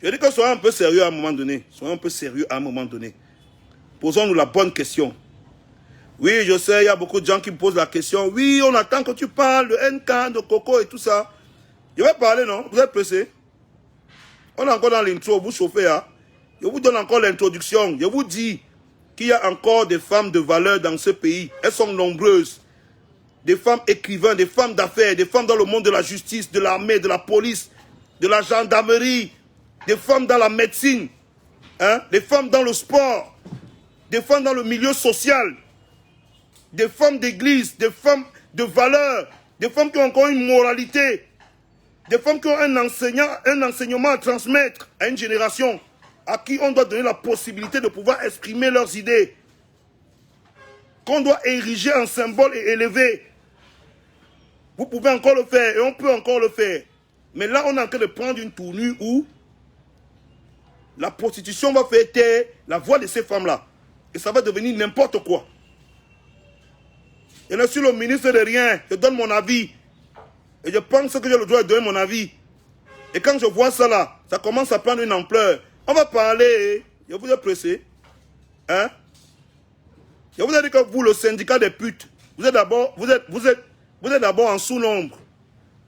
Je dis que soyons un peu sérieux à un moment donné. Soyons un peu sérieux à un moment donné. Posons-nous la bonne question. Oui, je sais, il y a beaucoup de gens qui me posent la question. Oui, on attend que tu parles de NK, de Coco et tout ça. Je vais parler, non? Vous êtes pressé? On est encore dans l'intro, vous chauffez, hein? Je vous donne encore l'introduction. Je vous dis qu'il y a encore des femmes de valeur dans ce pays. Elles sont nombreuses. des femmes écrivains, des femmes d'affaires, des femmes dans le monde de la justice, de l'armée, de la police, de la gendarmerie, des femmes dans la médecine, hein, des femmes dans le sport, des femmes dans le milieu social, des femmes d'église, des femmes de valeur, des femmes qui ont encore une moralité, des femmes qui ont un enseignement à transmettre à une génération à qui on doit donner la possibilité de pouvoir exprimer leurs idées, qu'on doit ériger en symbole et élever. Vous pouvez encore le faire et on peut encore le faire. Mais là, on est en train de prendre une tournure où la prostitution va faire taire la voix de ces femmes-là. Et ça va devenir n'importe quoi. Je ne suis le ministre de rien. Je donne mon avis. Et je pense que j'ai le droit de donner mon avis. Et quand je vois ça là, ça commence à prendre une ampleur. On va parler. Je vous ai pressé. Hein? Je vous ai dit que vous, le syndicat des putes, vous êtes d'abord en sous-nombre.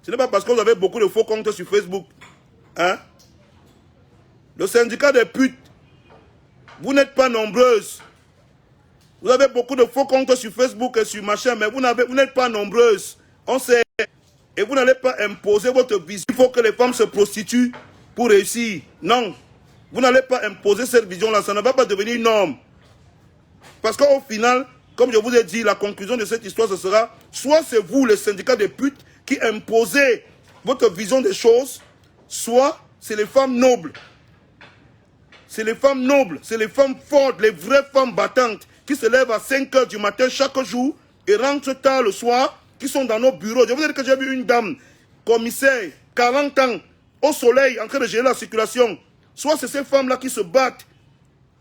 Ce n'est pas parce que vous avez beaucoup de faux comptes sur Facebook. Hein? Le syndicat des putes, vous n'êtes pas nombreuses. Vous avez beaucoup de faux comptes sur Facebook et sur machin, mais vous n'êtes pas nombreuses. On sait. Et vous n'allez pas imposer votre vision. Il faut que les femmes se prostituent pour réussir. Non. Vous n'allez pas imposer cette vision-là. Ça ne va pas devenir une norme. Parce qu'au final, comme je vous ai dit, la conclusion de cette histoire, ce sera soit c'est vous, les syndicats des putes, qui imposez votre vision des choses, soit c'est les femmes nobles. C'est les femmes nobles, c'est les femmes fortes, les vraies femmes battantes, qui se lèvent à 5 h du matin chaque jour et rentrent tard le soir, qui sont dans nos bureaux. Je vous ai dit que j'ai vu une dame, commissaire, 40 ans, au soleil, en train de gérer la circulation. Soit c'est ces femmes-là qui se battent.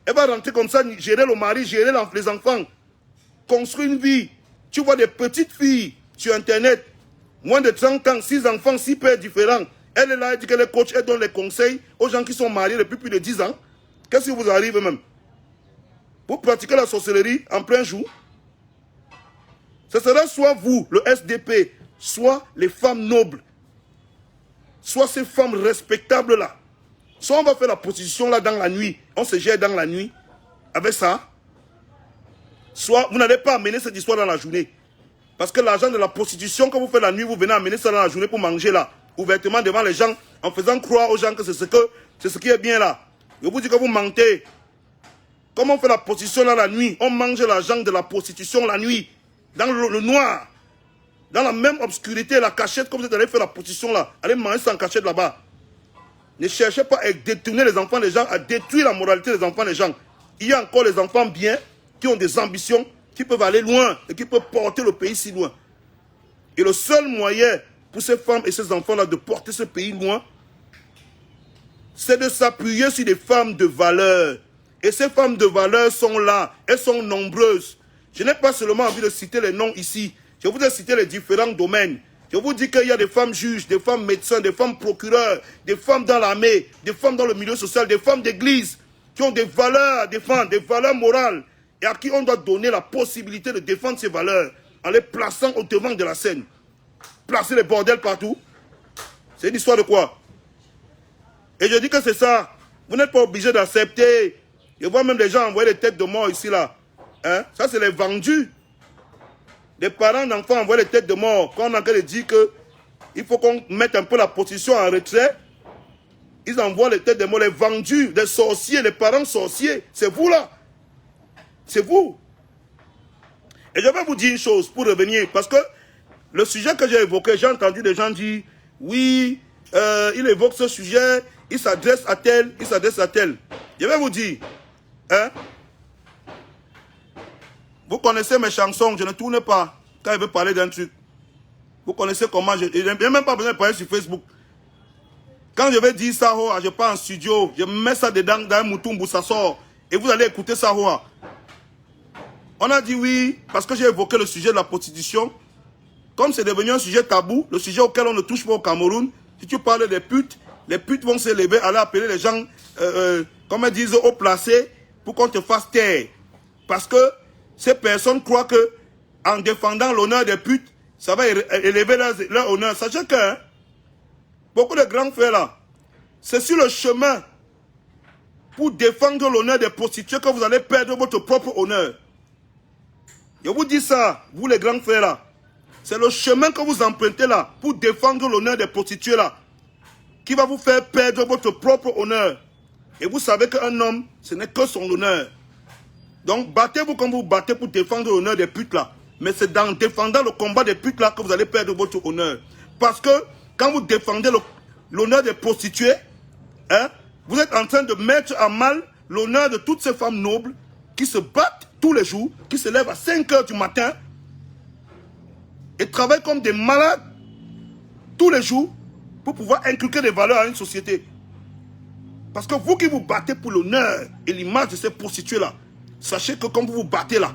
Elle va rentrer comme ça, gérer le mari, gérer les enfants, construire une vie. Tu vois des petites filles sur Internet, moins de 30 ans, 6 enfants, 6 pères différents. Elle est là, elle dit qu'elle est coach, elle donne les conseils aux gens qui sont mariés depuis plus de 10 ans. Qu'est-ce qui vous arrive même? Vous pratiquez la sorcellerie en plein jour. Ce sera soit vous, le SDP, soit les femmes nobles, soit ces femmes respectables-là. Soit on va faire la prostitution là dans la nuit, on se gère dans la nuit avec ça. Soit vous n'allez pas amener cette histoire dans la journée. Parce que l'argent de la prostitution, quand vous faites la nuit, vous venez amener ça dans la journée pour manger là, ouvertement devant les gens, en faisant croire aux gens que c'est ce qui est bien là. Je vous dis que vous mentez. Comment on fait la prostitution là la nuit? On mange l'argent de la prostitution la nuit, dans le noir, dans la même obscurité, la cachette, comme vous êtes allé faire la prostitution là. Allez manger ça en cachette là-bas. Ne cherchez pas à détourner les enfants des gens, à détruire la moralité des enfants des gens. Il y a encore les enfants bien, qui ont des ambitions, qui peuvent aller loin et qui peuvent porter le pays si loin. Et le seul moyen pour ces femmes et ces enfants-là de porter ce pays loin, c'est de s'appuyer sur des femmes de valeur. Et ces femmes de valeur sont là, elles sont nombreuses. Je n'ai pas seulement envie de citer les noms ici, je vous ai cité les différents domaines. Je vous dis qu'il y a des femmes juges, des femmes médecins, des femmes procureurs, des femmes dans l'armée, des femmes dans le milieu social, des femmes d'église, qui ont des valeurs à défendre, des valeurs morales, et à qui on doit donner la possibilité de défendre ces valeurs, en les plaçant au devant de la scène. Placer les bordels partout, c'est une histoire de quoi? Et je dis que c'est ça. Vous n'êtes pas obligé d'accepter. Je vois même des gens envoyer des têtes de mort ici, là. Hein? Ça, c'est les vendus. Les parents d'enfants envoient les têtes de mort. Quand on a en train de dire qu'il faut qu'on mette un peu la position en retrait, ils envoient les têtes de mort, les vendus, les sorciers, les parents sorciers. C'est vous là. C'est vous. Et je vais vous dire une chose pour revenir. Parce que le sujet que j'ai évoqué, j'ai entendu des gens dire, oui, il évoque ce sujet, il s'adresse à tel, il s'adresse à tel. Je vais vous dire, hein, vous connaissez mes chansons, je ne tourne pas quand je veux parler d'un truc. Vous connaissez comment je n'ai même pas besoin de parler sur Facebook. Quand je vais dire ça, je pars en studio, je mets ça dedans dans un moutoumbo, ça sort. Et vous allez écouter ça. On a dit oui, parce que j'ai évoqué le sujet de la prostitution. Comme c'est devenu un sujet tabou, le sujet auquel on ne touche pas au Cameroun, si tu parles des putes, les putes vont se lever, aller appeler les gens, comme ils disent, haut placés, pour qu'on te fasse taire. Parce que ces personnes croient que en défendant l'honneur des putes, ça va élever leur honneur. Sachez que beaucoup de grands frères là, c'est sur le chemin pour défendre l'honneur des prostituées que vous allez perdre votre propre honneur. Je vous dis ça, vous les grands frères là. C'est le chemin que vous empruntez là pour défendre l'honneur des prostituées là, qui va vous faire perdre votre propre honneur. Et vous savez qu'un homme, ce n'est que son honneur. Donc battez-vous comme vous battez pour défendre l'honneur des putes là. Mais c'est dans défendant le combat des putes là que vous allez perdre votre honneur. Parce que quand vous défendez l'honneur des prostituées, hein, vous êtes en train de mettre à mal l'honneur de toutes ces femmes nobles qui se battent tous les jours, qui se lèvent à 5 h du matin et travaillent comme des malades tous les jours pour pouvoir inculquer des valeurs à une société. Parce que vous qui vous battez pour l'honneur et l'image de ces prostituées-là, sachez que quand vous vous battez là,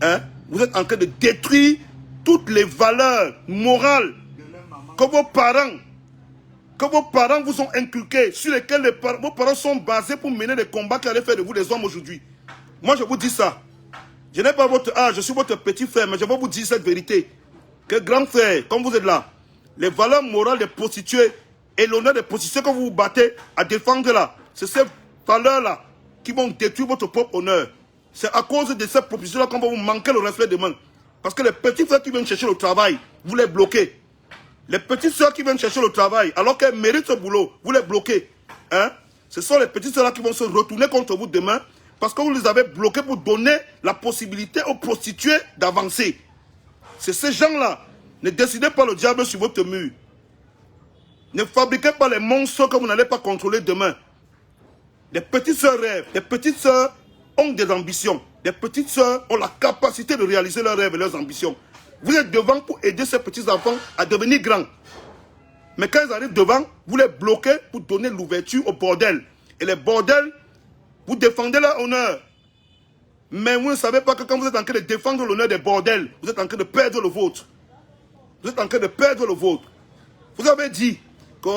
hein, vous êtes en train de détruire toutes les valeurs morales que vos parents vous ont inculquées, sur lesquelles vos parents sont basés pour mener les combats qui allaient faire de vous des hommes aujourd'hui. Moi, je vous dis ça. Je n'ai pas votre âge, je suis votre petit frère, mais je vais vous dire cette vérité. Que grand frère, comme vous êtes là, les valeurs morales des prostituées et l'honneur des prostituées que vous vous battez à défendre là, c'est ces valeurs-là qui vont détruire votre propre honneur. C'est à cause de ces propositions-là qu'on va vous manquer le respect demain. Parce que les petits frères qui viennent chercher le travail, vous les bloquez. Les petites soeurs qui viennent chercher le travail, alors qu'elles méritent ce boulot, vous les bloquez. Hein? Ce sont les petites soeurs qui vont se retourner contre vous demain parce que vous les avez bloqués pour donner la possibilité aux prostituées d'avancer. C'est ces gens-là. Ne décidez pas le diable sur votre mur. Ne fabriquez pas les monstres que vous n'allez pas contrôler demain. Les petites soeurs rêvent. Les petites soeurs ont des ambitions. Les petites soeurs ont la capacité de réaliser leurs rêves et leurs ambitions. Vous êtes devant pour aider ces petits enfants à devenir grands. Mais quand ils arrivent devant, vous les bloquez pour donner l'ouverture au bordel. Et les bordels, vous défendez leur honneur. Mais vous ne savez pas que quand vous êtes en train de défendre l'honneur des bordels, vous êtes en train de perdre le vôtre. Vous êtes en train de perdre le vôtre. Vous avez dit que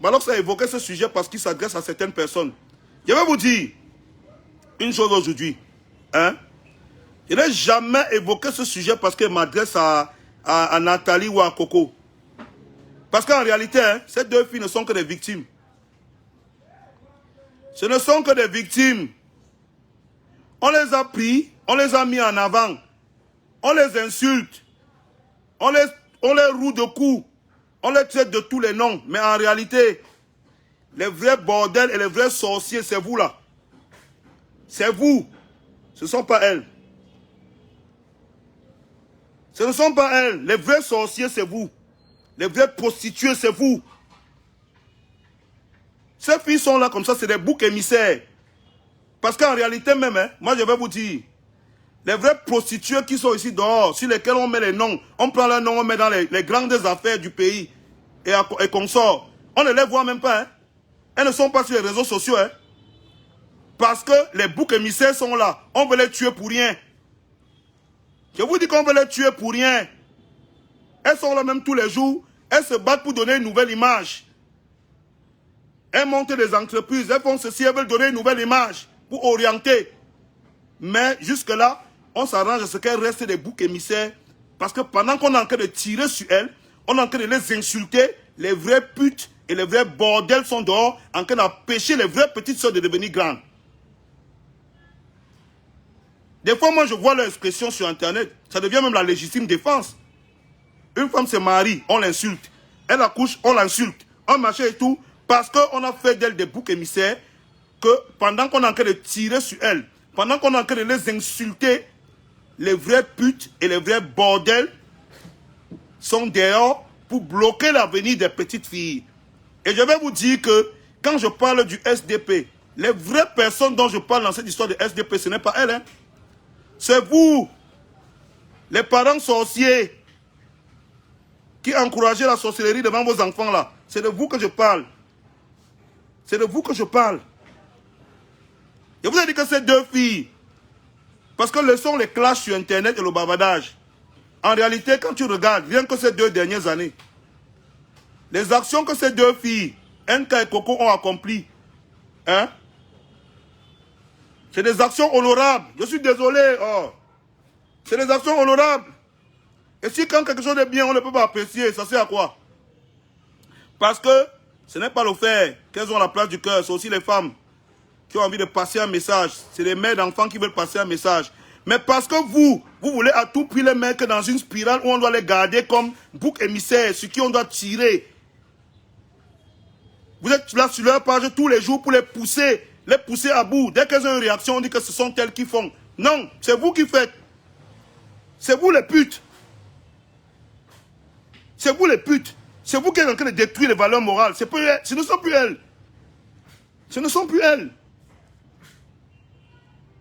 Malox a évoqué ce sujet parce qu'il s'adresse à certaines personnes. Je vais vous dire une chose aujourd'hui. Hein? Je n'ai jamais évoqué ce sujet parce qu'il m'adresse à Nathalie ou à Coco. Parce qu'en réalité, hein, ces deux filles ne sont que des victimes. Ce ne sont que des victimes. On les a pris, on les a mis en avant. On les insulte. On les roue de coups. On les traite de tous les noms. Mais en réalité, les vrais bordels et les vrais sorciers, c'est vous là. C'est vous. Ce ne sont pas elles. Ce ne sont pas elles. Les vrais sorciers, c'est vous. Les vrais prostituées, c'est vous. Ces filles sont là comme ça, c'est des boucs émissaires. Parce qu'en réalité même, hein, moi je vais vous dire, les vraies prostituées qui sont ici dehors, sur lesquelles on met les noms, on prend leurs noms, on met dans les grandes affaires du pays et qu'on sort. On ne les voit même pas. Hein. Elles ne sont pas sur les réseaux sociaux. Hein. Parce que les boucs émissaires sont là. On veut les tuer pour rien. Je vous dis qu'on veut les tuer pour rien. Elles sont là même tous les jours. Elles se battent pour donner une nouvelle image. Elles montent des entreprises. Elles font ceci. Elles veulent donner une nouvelle image pour orienter. Mais jusque-là, on s'arrange à ce qu'elles restent des boucs émissaires. Parce que pendant qu'on est en train de tirer sur elles, on est en train de les insulter. Les vraies putes et les vrais bordels sont dehors en train d'empêcher les vraies petites soeurs de devenir grandes. Des fois, moi, je vois leur expression sur Internet. Ça devient même la légitime défense. Une femme se marie, on l'insulte. Elle accouche, on l'insulte. On machin et tout. Parce qu'on a fait d'elle des boucs émissaires. Que pendant qu'on est en train de tirer sur elle, pendant qu'on est en train de les insulter, les vraies putes et les vrais bordels sont dehors pour bloquer l'avenir des petites filles. Et je vais vous dire que quand je parle du SDP, les vraies personnes dont je parle dans cette histoire de SDP, ce n'est pas elles. Hein. C'est vous, les parents sorciers, qui encouragez la sorcellerie devant vos enfants là. C'est de vous que je parle. C'est de vous que je parle. Je vous ai dit que ces deux filles, parce que ce sont les clashs sur Internet et le bavardage. En réalité, quand tu regardes, rien que ces 2 dernières années, les actions que ces deux filles, Nka et Coco, ont accomplies, hein, c'est des actions honorables. Je suis désolé. Oh. C'est des actions honorables. Et si quand quelque chose est bien, on ne peut pas apprécier, ça sert à quoi? Parce que ce n'est pas le fait qu'elles ont la place du cœur, c'est aussi les femmes qui ont envie de passer un message. C'est les mères d'enfants qui veulent passer un message. Mais parce que vous, Vous voulez à tout prix les mettre dans une spirale où on doit les garder comme bouc émissaire, sur qui on doit tirer. Vous êtes là sur leur page tous les jours pour les pousser à bout. Dès qu'elles ont une réaction, on dit que ce sont elles qui font. Non, c'est vous qui faites. C'est vous les putes. C'est vous les putes. C'est vous qui êtes en train de détruire les valeurs morales. Ce ne sont plus elles. Ce ne sont plus elles.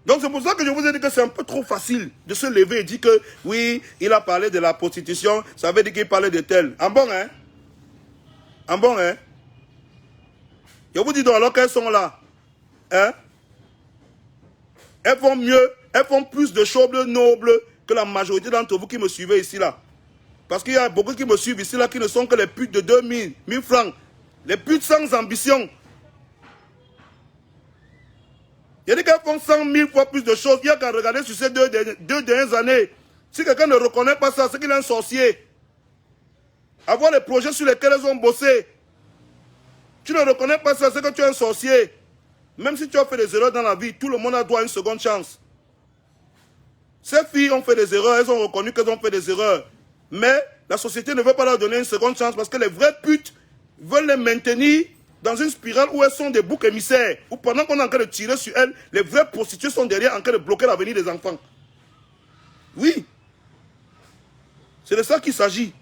Donc c'est pour ça que je vous ai dit que c'est un peu trop facile de se lever et dire que oui, il a parlé de la prostitution, ça veut dire qu'il parlait de tel. En bon, hein? En bon, hein? Je vous dis donc alors qu'elles sont là. Hein? Elles font mieux, elles font plus de choses nobles que la majorité d'entre vous qui me suivez ici là. Parce qu'il y a beaucoup qui me suivent ici là qui ne sont que les putes de 2000, 1000 francs. Les putes sans ambition. Il y a des qu'elles font 100 000 fois plus de choses. Il y a qu'à regarder sur ces deux dernières années. Si quelqu'un ne reconnaît pas ça, c'est qu'il est un sorcier. Avoir les projets sur lesquels elles ont bossé. Tu ne reconnais pas ça, c'est que tu es un sorcier. Même si tu as fait des erreurs dans la vie, tout le monde a droit à une seconde chance. Ces filles ont fait des erreurs, elles ont reconnu qu'elles ont fait des erreurs. Mais la société ne veut pas leur donner une seconde chance parce que les vraies putes veulent les maintenir dans une spirale où elles sont des boucs émissaires. Où pendant qu'on est en train de tirer sur elles, les vraies prostituées sont derrière en train de bloquer l'avenir des enfants. Oui. C'est de ça qu'il s'agit.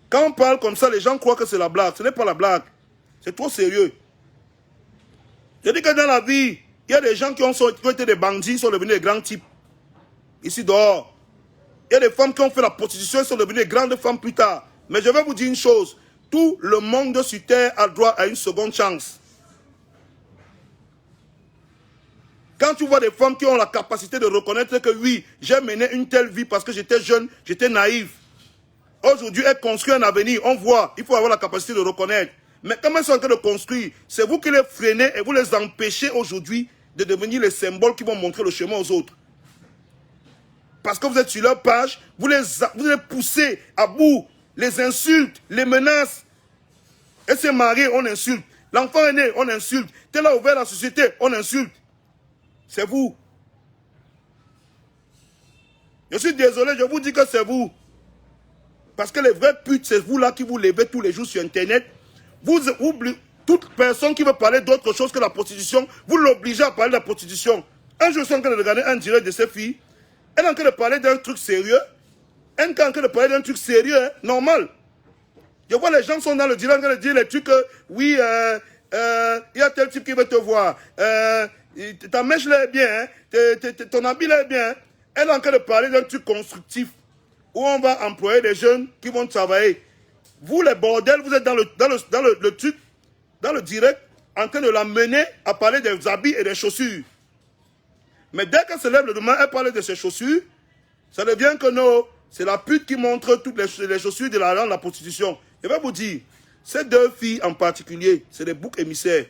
Quand on parle comme ça, les gens croient que c'est la blague. Ce n'est pas la blague. C'est trop sérieux. Je dis que dans la vie, il y a des gens qui ont été des bandits, sont devenus des grands types. Ici dehors. Il y a des femmes qui ont fait la prostitution et sont devenues des grandes femmes plus tard. Mais je vais vous dire une chose. Tout le monde sur terre a droit à une seconde chance. Quand tu vois des femmes qui ont la capacité de reconnaître que oui, j'ai mené une telle vie parce que j'étais jeune, j'étais naïf. Aujourd'hui, elles construisent un avenir. On voit, il faut avoir la capacité de reconnaître. Mais comment elles sont en train de construire? C'est vous qui les freinez et vous les empêchez aujourd'hui de devenir les symboles qui vont montrer le chemin aux autres. Parce que vous êtes sur leur page, vous les poussez à bout, les insultes, les menaces. Elle s'est mariée, on insulte. L'enfant est né, on insulte. Tel a ouvert la société, on insulte. C'est vous. Je suis désolé, je vous dis que c'est vous. Parce que les vrais putes, c'est vous là qui vous levez tous les jours sur Internet. Vous oubliez, toute personne qui veut parler d'autre chose que la prostitution, vous l'obligez à parler de la prostitution. Un jour, je suis en train de regarder un direct de ces filles. Elle est en train de parler d'un truc sérieux. Elle est en train de parler d'un truc sérieux, hein, normal. Je vois les gens sont dans le direct en train de dire les trucs que, oui, il y a tel type qui veut te voir. Ta mèche là est bien, hein, ton habit là est bien. Hein. Elle est en train de parler d'un truc constructif où on va employer des jeunes qui vont travailler. Vous, les bordels, vous êtes dans le truc, dans le direct, en train de la mener à parler des habits et des chaussures. Mais dès qu'elle se lève le lendemain, elle parle de ses chaussures, ça devient que non, c'est la pute qui montre toutes les chaussures de la prostitution. Je vais vous dire, ces deux filles en particulier, c'est des boucs émissaires.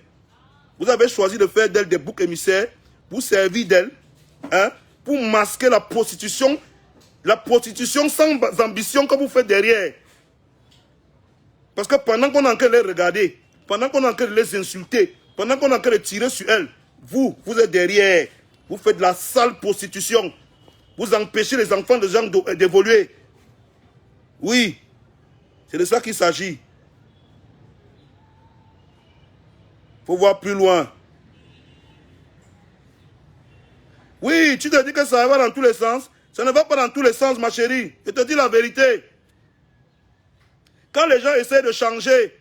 Vous avez choisi de faire d'elles des boucs émissaires pour servir d'elles, hein, pour masquer la prostitution sans ambition que vous faites derrière. Parce que pendant qu'on est en train de les regarder, pendant qu'on est en train de les insulter, pendant qu'on est en train de tirer sur elles, vous êtes derrière. Vous faites de la sale prostitution. Vous empêchez les enfants de gens d'évoluer. Oui, c'est de ça qu'il s'agit. Il faut voir plus loin. Oui, tu te dis que ça va dans tous les sens. Ça ne va pas dans tous les sens, ma chérie. Je te dis la vérité. Quand les gens essaient de changer,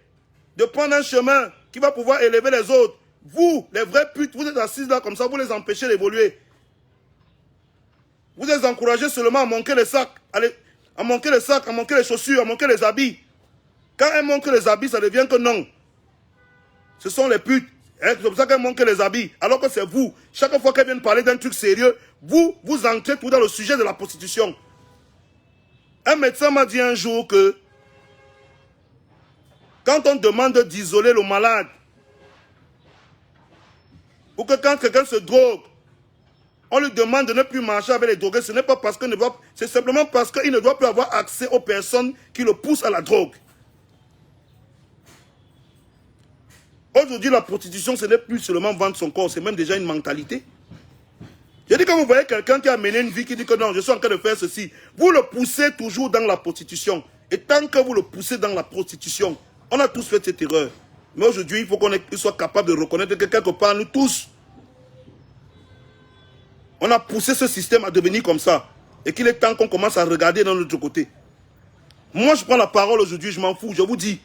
de prendre un chemin qui va pouvoir élever les autres, vous, les vrais putes, vous êtes assis là comme ça, vous les empêchez d'évoluer. Vous les encouragez seulement à manquer les sacs, à manquer les sacs, à manquer les chaussures, à manquer les habits. Quand elles manquent les habits, ça devient que non. Ce sont les putes. C'est pour ça qu'elles manquent les habits. Alors que c'est vous. Chaque fois qu'elles viennent parler d'un truc sérieux, vous entrez tout dans le sujet de la prostitution. Un médecin m'a dit un jour que quand on demande d'isoler le malade, ou que quand quelqu'un se drogue, on lui demande de ne plus marcher avec les drogués, ce n'est pas parce qu'il ne doit, c'est simplement parce qu'il ne doit plus avoir accès aux personnes qui le poussent à la drogue. Aujourd'hui, la prostitution, ce n'est plus seulement vendre son corps, c'est même déjà une mentalité. Je dis, quand vous voyez quelqu'un qui a mené une vie, qui dit que non, je suis en train de faire ceci, vous le poussez toujours dans la prostitution. Et tant que vous le poussez dans la prostitution, on a tous fait cette erreur. Mais aujourd'hui, il faut qu'on soit capable de reconnaître que quelque part, nous tous, on a poussé ce système à devenir comme ça. Et qu'il est temps qu'on commence à regarder dans notre côté. Moi, je prends la parole aujourd'hui, je m'en fous, je vous dis.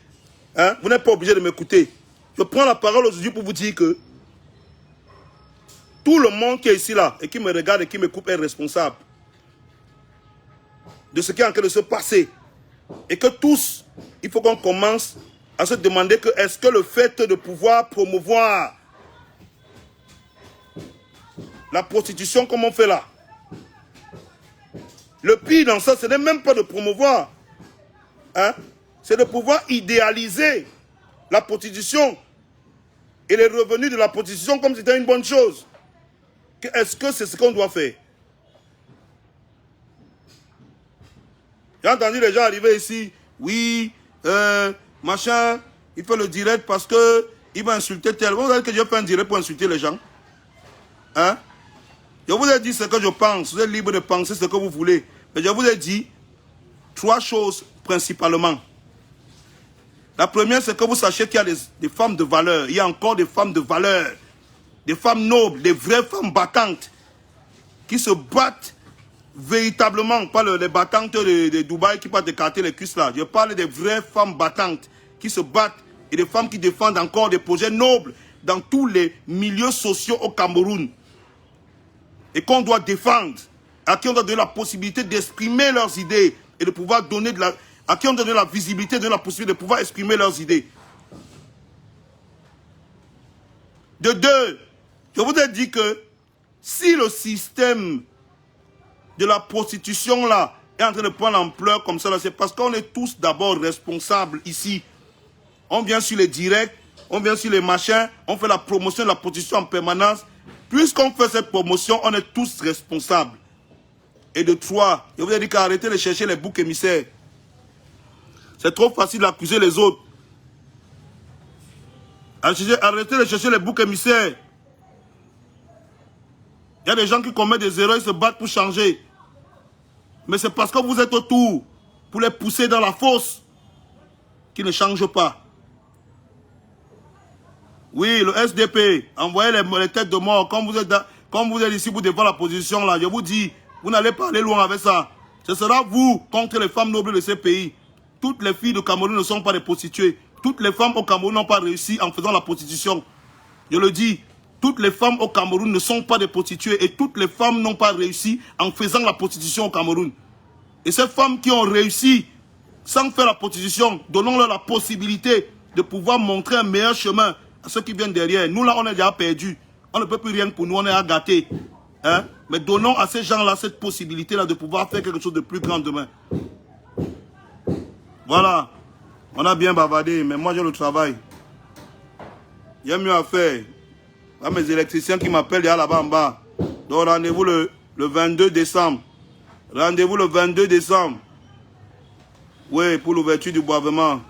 Hein, vous n'êtes pas obligé de m'écouter. Je prends la parole aujourd'hui pour vous dire que tout le monde qui est ici là et qui me regarde et qui me coupe est responsable de ce qui est en train de se passer. Et que tous, il faut qu'on commence à se demander que est-ce que le fait de pouvoir promouvoir la prostitution comme on fait là, le pire dans ça, ce n'est même pas de promouvoir, hein, c'est de pouvoir idéaliser la prostitution et les revenus de la prostitution comme si c'était une bonne chose. Est-ce que c'est ce qu'on doit faire? J'ai entendu les gens arriver ici, oui, machin, il fait le direct parce que il va insulter tel. Vous savez que je fais un direct pour insulter les gens? Hein? Je vous ai dit ce que je pense, vous êtes libre de penser ce que vous voulez. Mais je vous ai dit 3 choses principalement. La première, c'est que vous sachiez qu'il y a des femmes de valeur. Il y a encore des femmes de valeur. Des femmes nobles, des vraies femmes battantes qui se battent véritablement, pas les battantes de Dubaï qui partent écarter les cuisses là. Je parle des vraies femmes battantes qui se battent et des femmes qui défendent encore des projets nobles dans tous les milieux sociaux au Cameroun. Et qu'on doit défendre, à qui on doit donner la possibilité d'exprimer leurs idées et de pouvoir donner de la... à qui on doit donner la visibilité, donner la possibilité de pouvoir exprimer leurs idées. De 2, je vous ai dit que si le système de la prostitution là est en train de prendre l'ampleur comme ça, c'est parce qu'on est tous d'abord responsables ici. On vient sur les directs, on vient sur les machins, on fait la promotion de la prostitution en permanence. Puisqu'on fait cette promotion, on est tous responsables. Et de 3, je vous ai dit qu'arrêtez de chercher les boucs émissaires. C'est trop facile d'accuser les autres. Arrêtez de chercher les boucs émissaires. Il y a des gens qui commettent des erreurs, ils se battent pour changer. Mais c'est parce que vous êtes autour pour les pousser dans la fosse qu'ils ne changent pas. Oui, le SDP, envoyez les têtes de mort. Comme vous êtes ici pour défendre la position là, je vous dis, vous n'allez pas aller loin avec ça. Ce sera vous contre les femmes nobles de ces pays. Toutes les filles du Cameroun ne sont pas des prostituées. Toutes les femmes au Cameroun n'ont pas réussi en faisant la prostitution. Je le dis, toutes les femmes au Cameroun ne sont pas des prostituées et toutes les femmes n'ont pas réussi en faisant la prostitution au Cameroun. Et ces femmes qui ont réussi sans faire la prostitution, donnons-leur la possibilité de pouvoir montrer un meilleur chemin à ceux qui viennent derrière. Nous là, on est déjà perdus. On ne peut plus rien pour nous, on est à gâter. Hein? Mais donnons à ces gens-là cette possibilité-là de pouvoir faire quelque chose de plus grand demain. Voilà. On a bien bavardé, mais moi j'ai le travail. Il y a mieux à faire. Il y a mes électriciens qui m'appellent là-bas en bas. Donc rendez-vous le 22 décembre. Rendez-vous le 22 décembre. Oui, pour l'ouverture du boisement.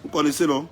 Vous connaissez, non?